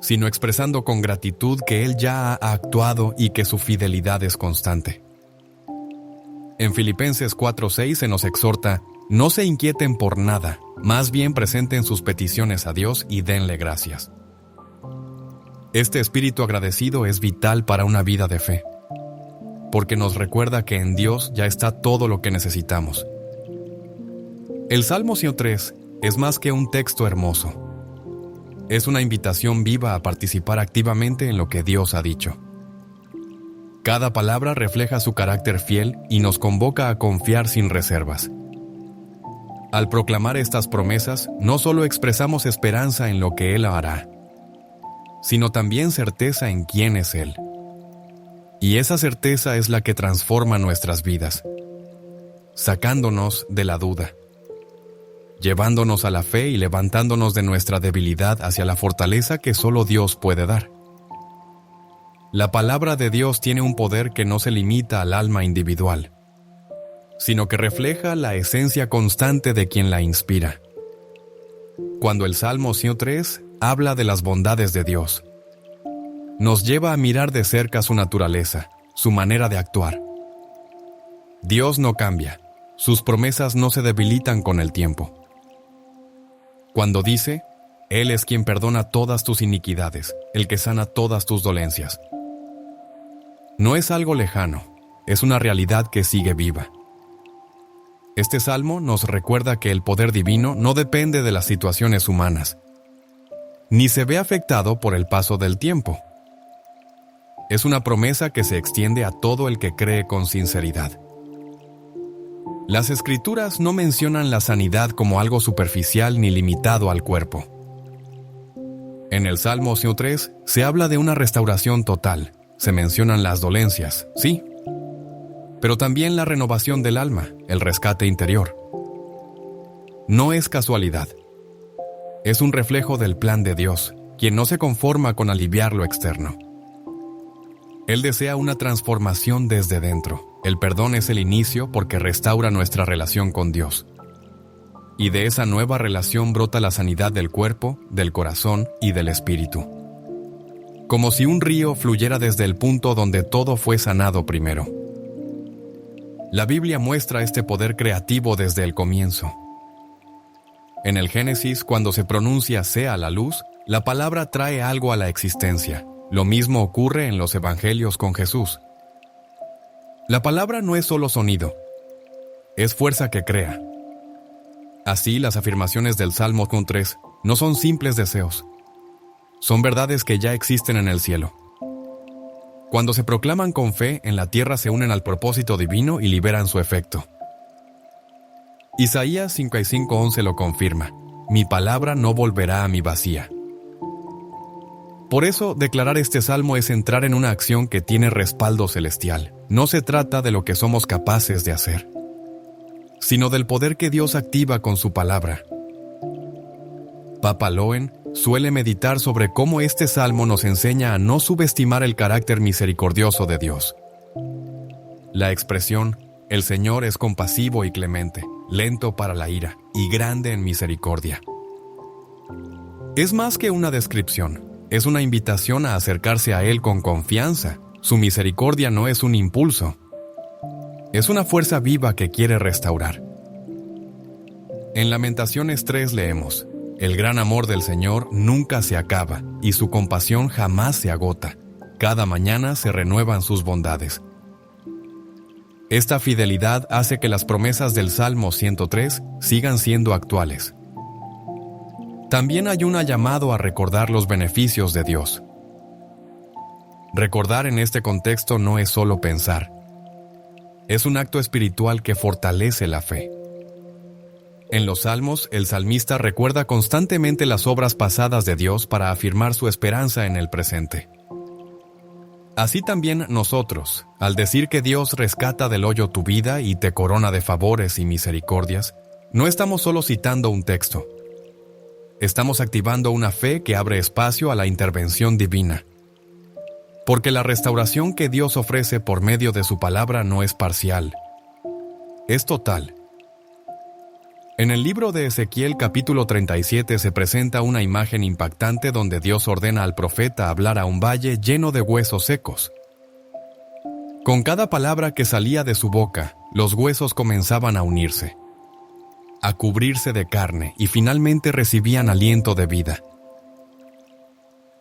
sino expresando con gratitud que Él ya ha actuado y que su fidelidad es constante. En Filipenses 4:6 se nos exhorta, no se inquieten por nada, más bien presenten sus peticiones a Dios y denle gracias. Este espíritu agradecido es vital para una vida de fe, porque nos recuerda que en Dios ya está todo lo que necesitamos. El Salmo 103 es más que un texto hermoso. Es una invitación viva a participar activamente en lo que Dios ha dicho. Cada palabra refleja su carácter fiel y nos convoca a confiar sin reservas. Al proclamar estas promesas, no solo expresamos esperanza en lo que Él hará, sino también certeza en quién es Él. Y esa certeza es la que transforma nuestras vidas, sacándonos de la duda, llevándonos a la fe y levantándonos de nuestra debilidad hacia la fortaleza que solo Dios puede dar. La palabra de Dios tiene un poder que no se limita al alma individual, sino que refleja la esencia constante de quien la inspira. Cuando el Salmo 103 habla de las bondades de Dios, nos lleva a mirar de cerca su naturaleza, su manera de actuar. Dios no cambia, sus promesas no se debilitan con el tiempo. Cuando dice, Él es quien perdona todas tus iniquidades, el que sana todas tus dolencias. No es algo lejano, es una realidad que sigue viva. Este salmo nos recuerda que el poder divino no depende de las situaciones humanas, ni se ve afectado por el paso del tiempo. Es una promesa que se extiende a todo el que cree con sinceridad. Las Escrituras no mencionan la sanidad como algo superficial ni limitado al cuerpo. En el Salmo 103 se habla de una restauración total. Se mencionan las dolencias, sí, pero también la renovación del alma, el rescate interior. No es casualidad. Es un reflejo del plan de Dios, quien no se conforma con aliviar lo externo. Él desea una transformación desde dentro. El perdón es el inicio porque restaura nuestra relación con Dios. Y de esa nueva relación brota la sanidad del cuerpo, del corazón y del espíritu. Como si un río fluyera desde el punto donde todo fue sanado primero. La Biblia muestra este poder creativo desde el comienzo. En el Génesis, cuando se pronuncia sea la luz, la palabra trae algo a la existencia. Lo mismo ocurre en los evangelios con Jesús. La palabra no es solo sonido, es fuerza que crea. Así, las afirmaciones del Salmo 103 no son simples deseos, son verdades que ya existen en el cielo. Cuando se proclaman con fe, en la tierra se unen al propósito divino y liberan su efecto. Isaías 55:11 lo confirma: mi palabra no volverá a mí vacía. Por eso, declarar este salmo es entrar en una acción que tiene respaldo celestial. No se trata de lo que somos capaces de hacer, sino del poder que Dios activa con su palabra. Papa Loen suele meditar sobre cómo este salmo nos enseña a no subestimar el carácter misericordioso de Dios. La expresión "El Señor es compasivo y clemente, lento para la ira y grande en misericordia" es más que una descripción, es una invitación a acercarse a Él con confianza. Su misericordia no es un impulso, es una fuerza viva que quiere restaurar. En Lamentaciones 3 leemos: "El gran amor del Señor nunca se acaba, y su compasión jamás se agota. Cada mañana se renuevan sus bondades". Esta fidelidad hace que las promesas del Salmo 103 sigan siendo actuales. También hay un llamado a recordar los beneficios de Dios. Recordar en este contexto no es solo pensar. Es un acto espiritual que fortalece la fe. En los Salmos, el salmista recuerda constantemente las obras pasadas de Dios para afirmar su esperanza en el presente. Así también nosotros, al decir que Dios rescata del hoyo tu vida y te corona de favores y misericordias, no estamos solo citando un texto. Estamos activando una fe que abre espacio a la intervención divina. Porque la restauración que Dios ofrece por medio de su palabra no es parcial, es total. En el libro de Ezequiel capítulo 37 se presenta una imagen impactante donde Dios ordena al profeta hablar a un valle lleno de huesos secos. Con cada palabra que salía de su boca, los huesos comenzaban a unirse, a cubrirse de carne y finalmente recibían aliento de vida.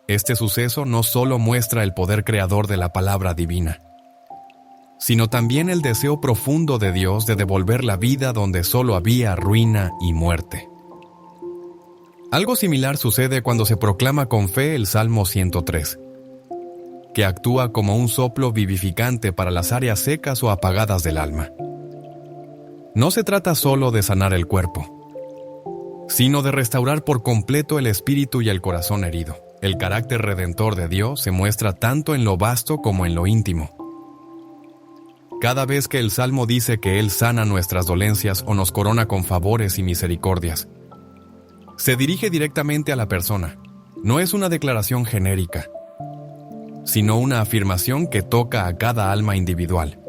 Este suceso no solo muestra el poder creador de la palabra divina, sino también el deseo profundo de Dios de devolver la vida donde solo había ruina y muerte. Algo similar sucede cuando se proclama con fe el Salmo 103, que actúa como un soplo vivificante para las áreas secas o apagadas del alma. No se trata solo de sanar el cuerpo, sino de restaurar por completo el espíritu y el corazón herido. El carácter redentor de Dios se muestra tanto en lo vasto como en lo íntimo. Cada vez que el Salmo dice que Él sana nuestras dolencias o nos corona con favores y misericordias, se dirige directamente a la persona. No es una declaración genérica, sino una afirmación que toca a cada alma individual.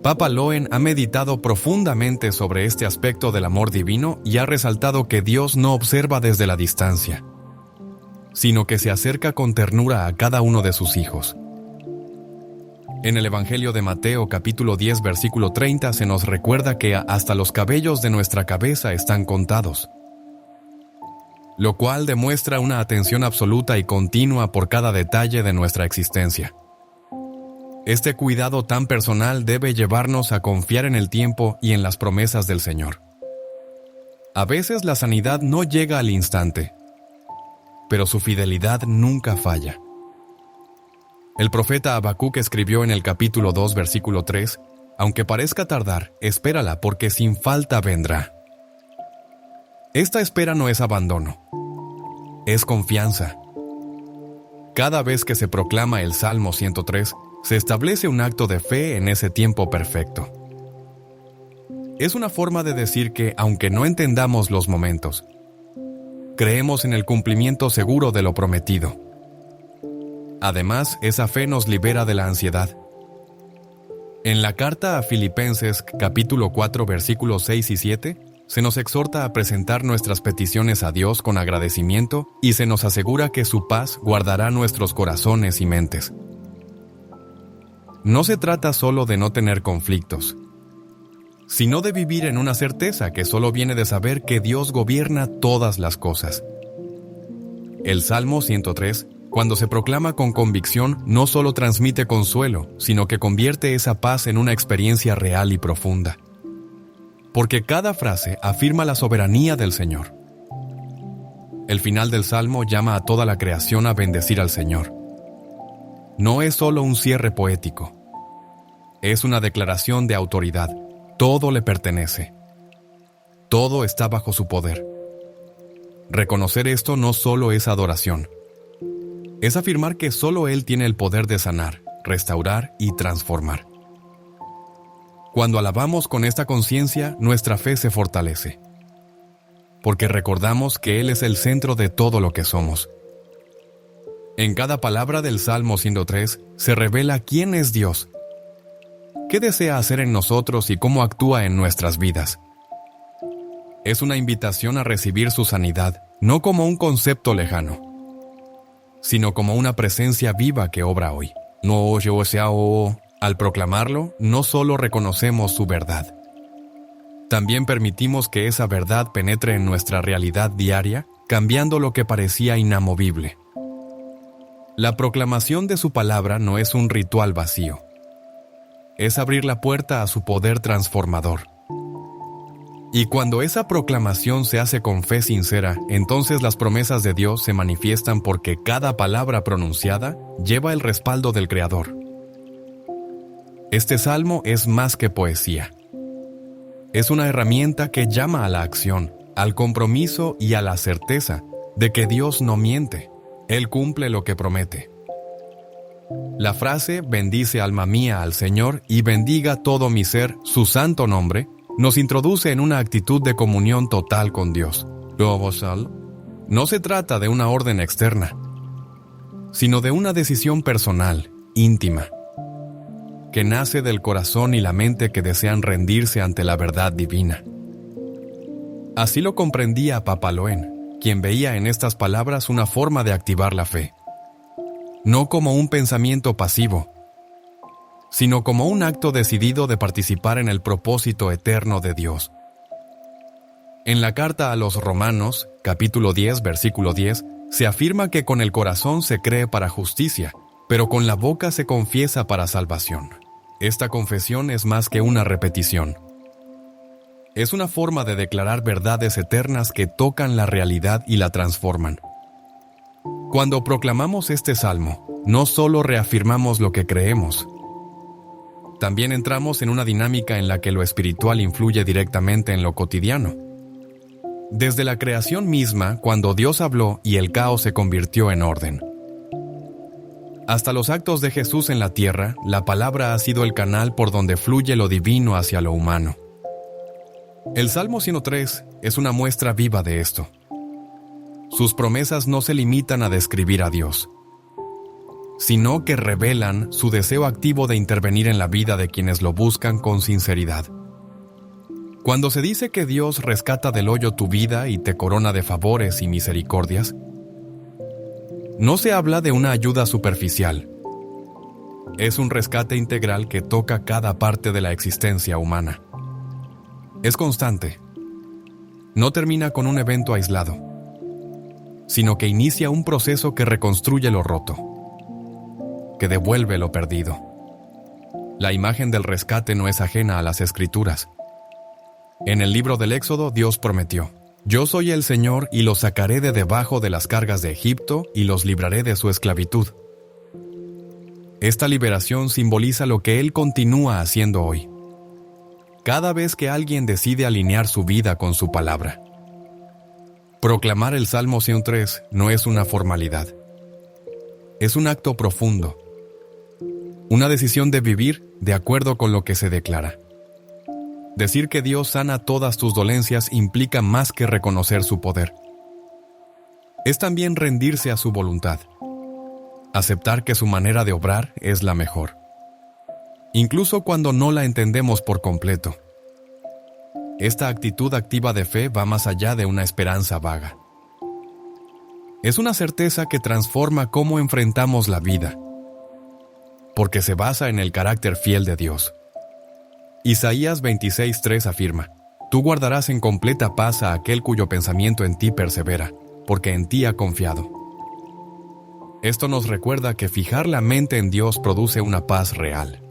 Papa Loen ha meditado profundamente sobre este aspecto del amor divino y ha resaltado que Dios no observa desde la distancia, sino que se acerca con ternura a cada uno de sus hijos. En el Evangelio de Mateo capítulo 10 versículo 30 se nos recuerda que hasta los cabellos de nuestra cabeza están contados, lo cual demuestra una atención absoluta y continua por cada detalle de nuestra existencia. Este cuidado tan personal debe llevarnos a confiar en el tiempo y en las promesas del Señor. A veces la sanidad no llega al instante, pero su fidelidad nunca falla. El profeta Habacuc escribió en el capítulo 2, versículo 3, «Aunque parezca tardar, espérala, porque sin falta vendrá». Esta espera no es abandono, es confianza. Cada vez que se proclama el Salmo 103, se establece un acto de fe en ese tiempo perfecto. Es una forma de decir que, aunque no entendamos los momentos, creemos en el cumplimiento seguro de lo prometido. Además, esa fe nos libera de la ansiedad. En la carta a Filipenses, capítulo 4, versículos 6 y 7, se nos exhorta a presentar nuestras peticiones a Dios con agradecimiento y se nos asegura que su paz guardará nuestros corazones y mentes. No se trata solo de no tener conflictos, sino de vivir en una certeza que solo viene de saber que Dios gobierna todas las cosas. El Salmo 103, cuando se proclama con convicción, no solo transmite consuelo, sino que convierte esa paz en una experiencia real y profunda. Porque cada frase afirma la soberanía del Señor. El final del Salmo llama a toda la creación a bendecir al Señor. No es solo un cierre poético. Es una declaración de autoridad. Todo le pertenece. Todo está bajo su poder. Reconocer esto no solo es adoración. Es afirmar que solo Él tiene el poder de sanar, restaurar y transformar. Cuando alabamos con esta conciencia, nuestra fe se fortalece. porque recordamos que Él es el centro de todo lo que somos. En cada palabra del Salmo 103 se revela quién es Dios, qué desea hacer en nosotros y cómo actúa en nuestras vidas. Es una invitación a recibir su sanidad, no como un concepto lejano, sino como una presencia viva que obra hoy. Al proclamarlo, no solo reconocemos su verdad, también permitimos que esa verdad penetre en nuestra realidad diaria, cambiando lo que parecía inamovible. La proclamación de su palabra no es un ritual vacío. Es abrir la puerta a su poder transformador. Y cuando esa proclamación se hace con fe sincera, entonces las promesas de Dios se manifiestan porque cada palabra pronunciada lleva el respaldo del Creador. Este salmo es más que poesía. Es una herramienta que llama a la acción, al compromiso y a la certeza de que Dios no miente. Él cumple lo que promete. La frase «Bendice alma mía al Señor y bendiga todo mi ser su santo nombre» nos introduce en una actitud de comunión total con Dios. No se trata de una orden externa, sino de una decisión personal, íntima, que nace del corazón y la mente que desean rendirse ante la verdad divina. Así lo comprendía Papaloen, quien veía en estas palabras una forma de activar la fe, no como un pensamiento pasivo, sino como un acto decidido de participar en el propósito eterno de Dios. En la carta a los Romanos, capítulo 10, versículo 10, se afirma que con el corazón se cree para justicia, pero con la boca se confiesa para salvación. Esta confesión es más que una repetición. Es una forma de declarar verdades eternas que tocan la realidad y la transforman. Cuando proclamamos este salmo, no solo reafirmamos lo que creemos, también entramos en una dinámica en la que lo espiritual influye directamente en lo cotidiano. Desde la creación misma, cuando Dios habló y el caos se convirtió en orden, hasta los actos de Jesús en la tierra, la palabra ha sido el canal por donde fluye lo divino hacia lo humano. El Salmo 103 es una muestra viva de esto. Sus promesas no se limitan a describir a Dios, sino que revelan su deseo activo de intervenir en la vida de quienes lo buscan con sinceridad. Cuando se dice que Dios rescata del hoyo tu vida y te corona de favores y misericordias, no se habla de una ayuda superficial. Es un rescate integral que toca cada parte de la existencia humana. Es constante. No termina con un evento aislado, sino que inicia un proceso que reconstruye lo roto, que devuelve lo perdido. La imagen del rescate no es ajena a las Escrituras. En el libro del Éxodo, Dios prometió: «Yo soy el Señor y los sacaré de debajo de las cargas de Egipto y los libraré de su esclavitud». Esta liberación simboliza lo que Él continúa haciendo hoy, cada vez que alguien decide alinear su vida con su palabra. Proclamar el Salmo 103 no es una formalidad. Es un acto profundo, una decisión de vivir de acuerdo con lo que se declara. Decir que Dios sana todas tus dolencias implica más que reconocer su poder. Es también rendirse a su voluntad, aceptar que su manera de obrar es la mejor, incluso cuando no la entendemos por completo. Esta actitud activa de fe va más allá de una esperanza vaga. Es una certeza que transforma cómo enfrentamos la vida, porque se basa en el carácter fiel de Dios. Isaías 26:3 afirma: «Tú guardarás en completa paz a aquel cuyo pensamiento en ti persevera, porque en ti ha confiado». Esto nos recuerda que fijar la mente en Dios produce una paz real.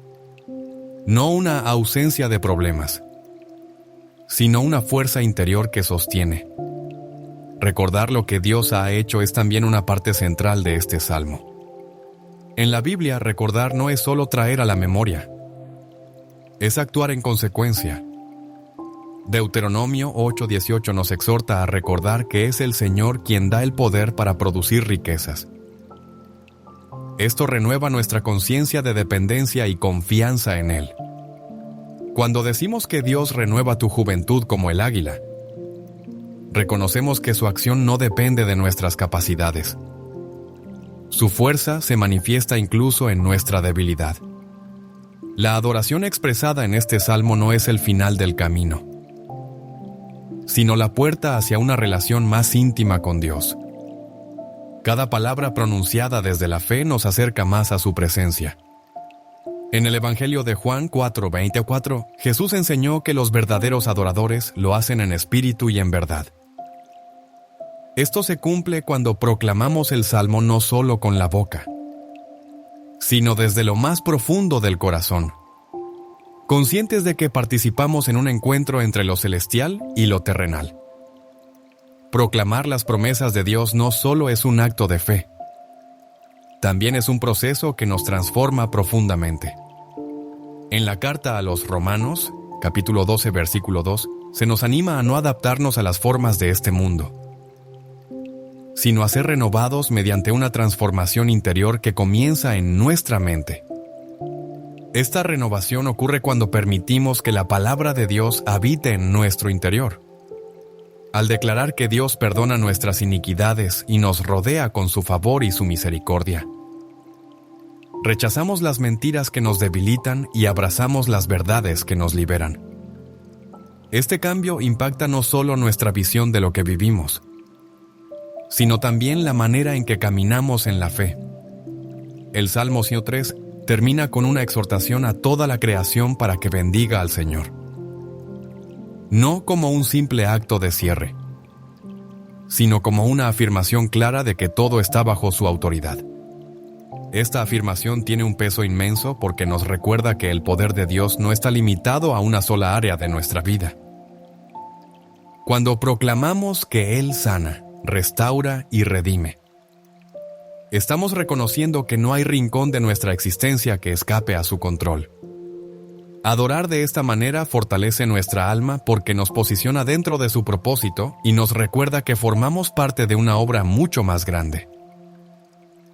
No una ausencia de problemas, sino una fuerza interior que sostiene. Recordar lo que Dios ha hecho es también una parte central de este salmo. En la Biblia, recordar no es solo traer a la memoria, es actuar en consecuencia. Deuteronomio 8:18 nos exhorta a recordar que es el Señor quien da el poder para producir riquezas. Esto renueva nuestra conciencia de dependencia y confianza en Él. Cuando decimos que Dios renueva tu juventud como el águila, reconocemos que su acción no depende de nuestras capacidades. Su fuerza se manifiesta incluso en nuestra debilidad. La adoración expresada en este salmo no es el final del camino, sino la puerta hacia una relación más íntima con Dios. Cada palabra pronunciada desde la fe nos acerca más a su presencia. En el Evangelio de Juan 4:24, Jesús enseñó que los verdaderos adoradores lo hacen en espíritu y en verdad. Esto se cumple cuando proclamamos el salmo no solo con la boca, sino desde lo más profundo del corazón, conscientes de que participamos en un encuentro entre lo celestial y lo terrenal. Proclamar las promesas de Dios no solo es un acto de fe, también es un proceso que nos transforma profundamente. En la carta a los Romanos, capítulo 12, versículo 2, se nos anima a no adaptarnos a las formas de este mundo, sino a ser renovados mediante una transformación interior que comienza en nuestra mente. Esta renovación ocurre cuando permitimos que la palabra de Dios habite en nuestro interior. Al declarar que Dios perdona nuestras iniquidades y nos rodea con su favor y su misericordia, rechazamos las mentiras que nos debilitan y abrazamos las verdades que nos liberan. Este cambio impacta no solo nuestra visión de lo que vivimos, sino también la manera en que caminamos en la fe. El Salmo 103 termina con una exhortación a toda la creación para que bendiga al Señor. No como un simple acto de cierre, sino como una afirmación clara de que todo está bajo su autoridad. Esta afirmación tiene un peso inmenso porque nos recuerda que el poder de Dios no está limitado a una sola área de nuestra vida. Cuando proclamamos que Él sana, restaura y redime, estamos reconociendo que no hay rincón de nuestra existencia que escape a su control. Adorar de esta manera fortalece nuestra alma porque nos posiciona dentro de su propósito y nos recuerda que formamos parte de una obra mucho más grande.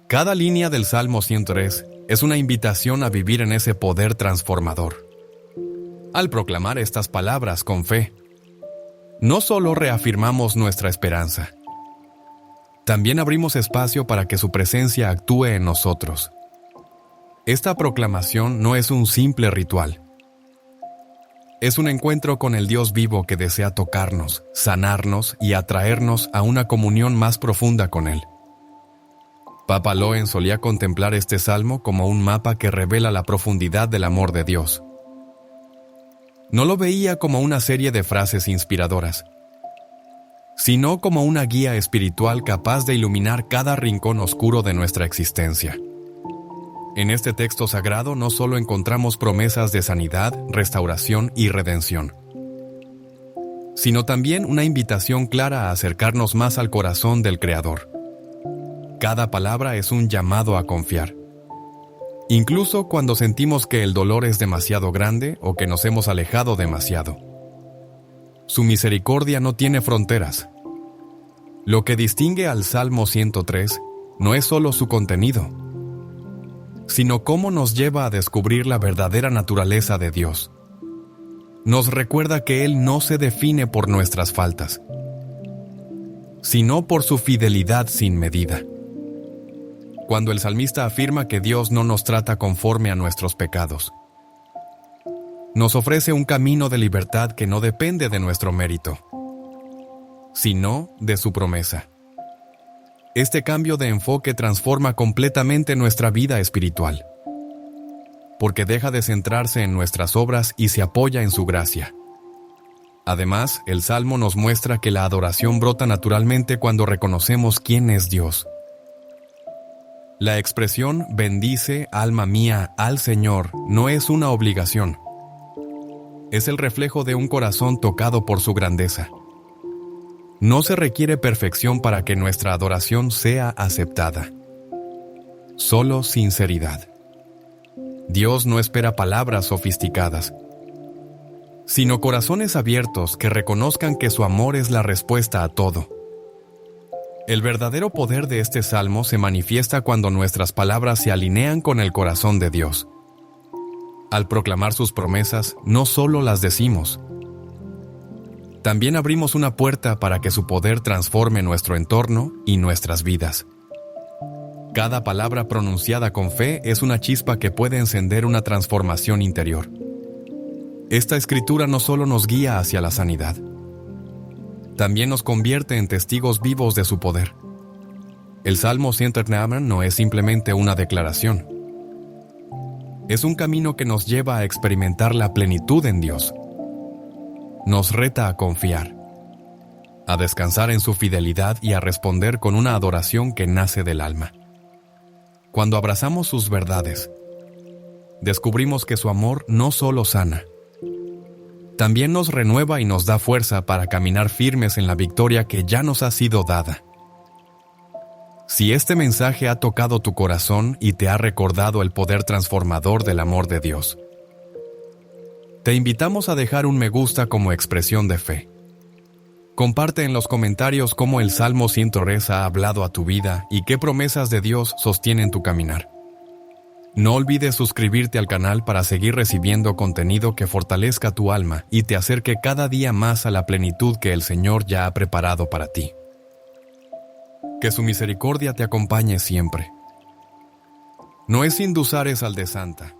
Cada línea del Salmo 103 es una invitación a vivir en ese poder transformador. Al proclamar estas palabras con fe, no solo reafirmamos nuestra esperanza, también abrimos espacio para que su presencia actúe en nosotros. Esta proclamación no es un simple ritual. Es un encuentro con el Dios vivo que desea tocarnos, sanarnos y atraernos a una comunión más profunda con Él. Papa Loen solía contemplar este salmo como un mapa que revela la profundidad del amor de Dios. No lo veía como una serie de frases inspiradoras, sino como una guía espiritual capaz de iluminar cada rincón oscuro de nuestra existencia. En este texto sagrado no solo encontramos promesas de sanidad, restauración y redención, sino también una invitación clara a acercarnos más al corazón del Creador. Cada palabra es un llamado a confiar, incluso cuando sentimos que el dolor es demasiado grande o que nos hemos alejado demasiado. Su misericordia no tiene fronteras. Lo que distingue al Salmo 103 no es solo su contenido, sino cómo nos lleva a descubrir la verdadera naturaleza de Dios. Nos recuerda que Él no se define por nuestras faltas, sino por su fidelidad sin medida. Cuando el salmista afirma que Dios no nos trata conforme a nuestros pecados, nos ofrece un camino de libertad que no depende de nuestro mérito, sino de su promesa. Este cambio de enfoque transforma completamente nuestra vida espiritual, porque deja de centrarse en nuestras obras y se apoya en su gracia. Además, el Salmo nos muestra que la adoración brota naturalmente cuando reconocemos quién es Dios. La expresión «bendice, alma mía, al Señor» no es una obligación. Es el reflejo de un corazón tocado por su grandeza. No se requiere perfección para que nuestra adoración sea aceptada. Solo sinceridad. Dios no espera palabras sofisticadas, sino corazones abiertos que reconozcan que su amor es la respuesta a todo. El verdadero poder de este salmo se manifiesta cuando nuestras palabras se alinean con el corazón de Dios. Al proclamar sus promesas, no solo las decimos, también abrimos una puerta para que su poder transforme nuestro entorno y nuestras vidas. Cada palabra pronunciada con fe es una chispa que puede encender una transformación interior. Esta escritura no solo nos guía hacia la sanidad, también nos convierte en testigos vivos de su poder. El Salmo 109 no es simplemente una declaración. Es un camino que nos lleva a experimentar la plenitud en Dios. Nos reta a confiar, a descansar en su fidelidad y a responder con una adoración que nace del alma. Cuando abrazamos sus verdades, descubrimos que su amor no solo sana, también nos renueva y nos da fuerza para caminar firmes en la victoria que ya nos ha sido dada. Si este mensaje ha tocado tu corazón y te ha recordado el poder transformador del amor de Dios, te invitamos a dejar un me gusta como expresión de fe. Comparte en los comentarios cómo el Salmo 103 ha hablado a tu vida y qué promesas de Dios sostienen tu caminar. No olvides suscribirte al canal para seguir recibiendo contenido que fortalezca tu alma y te acerque cada día más a la plenitud que el Señor ya ha preparado para ti. Que su misericordia te acompañe siempre. No es Sinduzares al de Santa.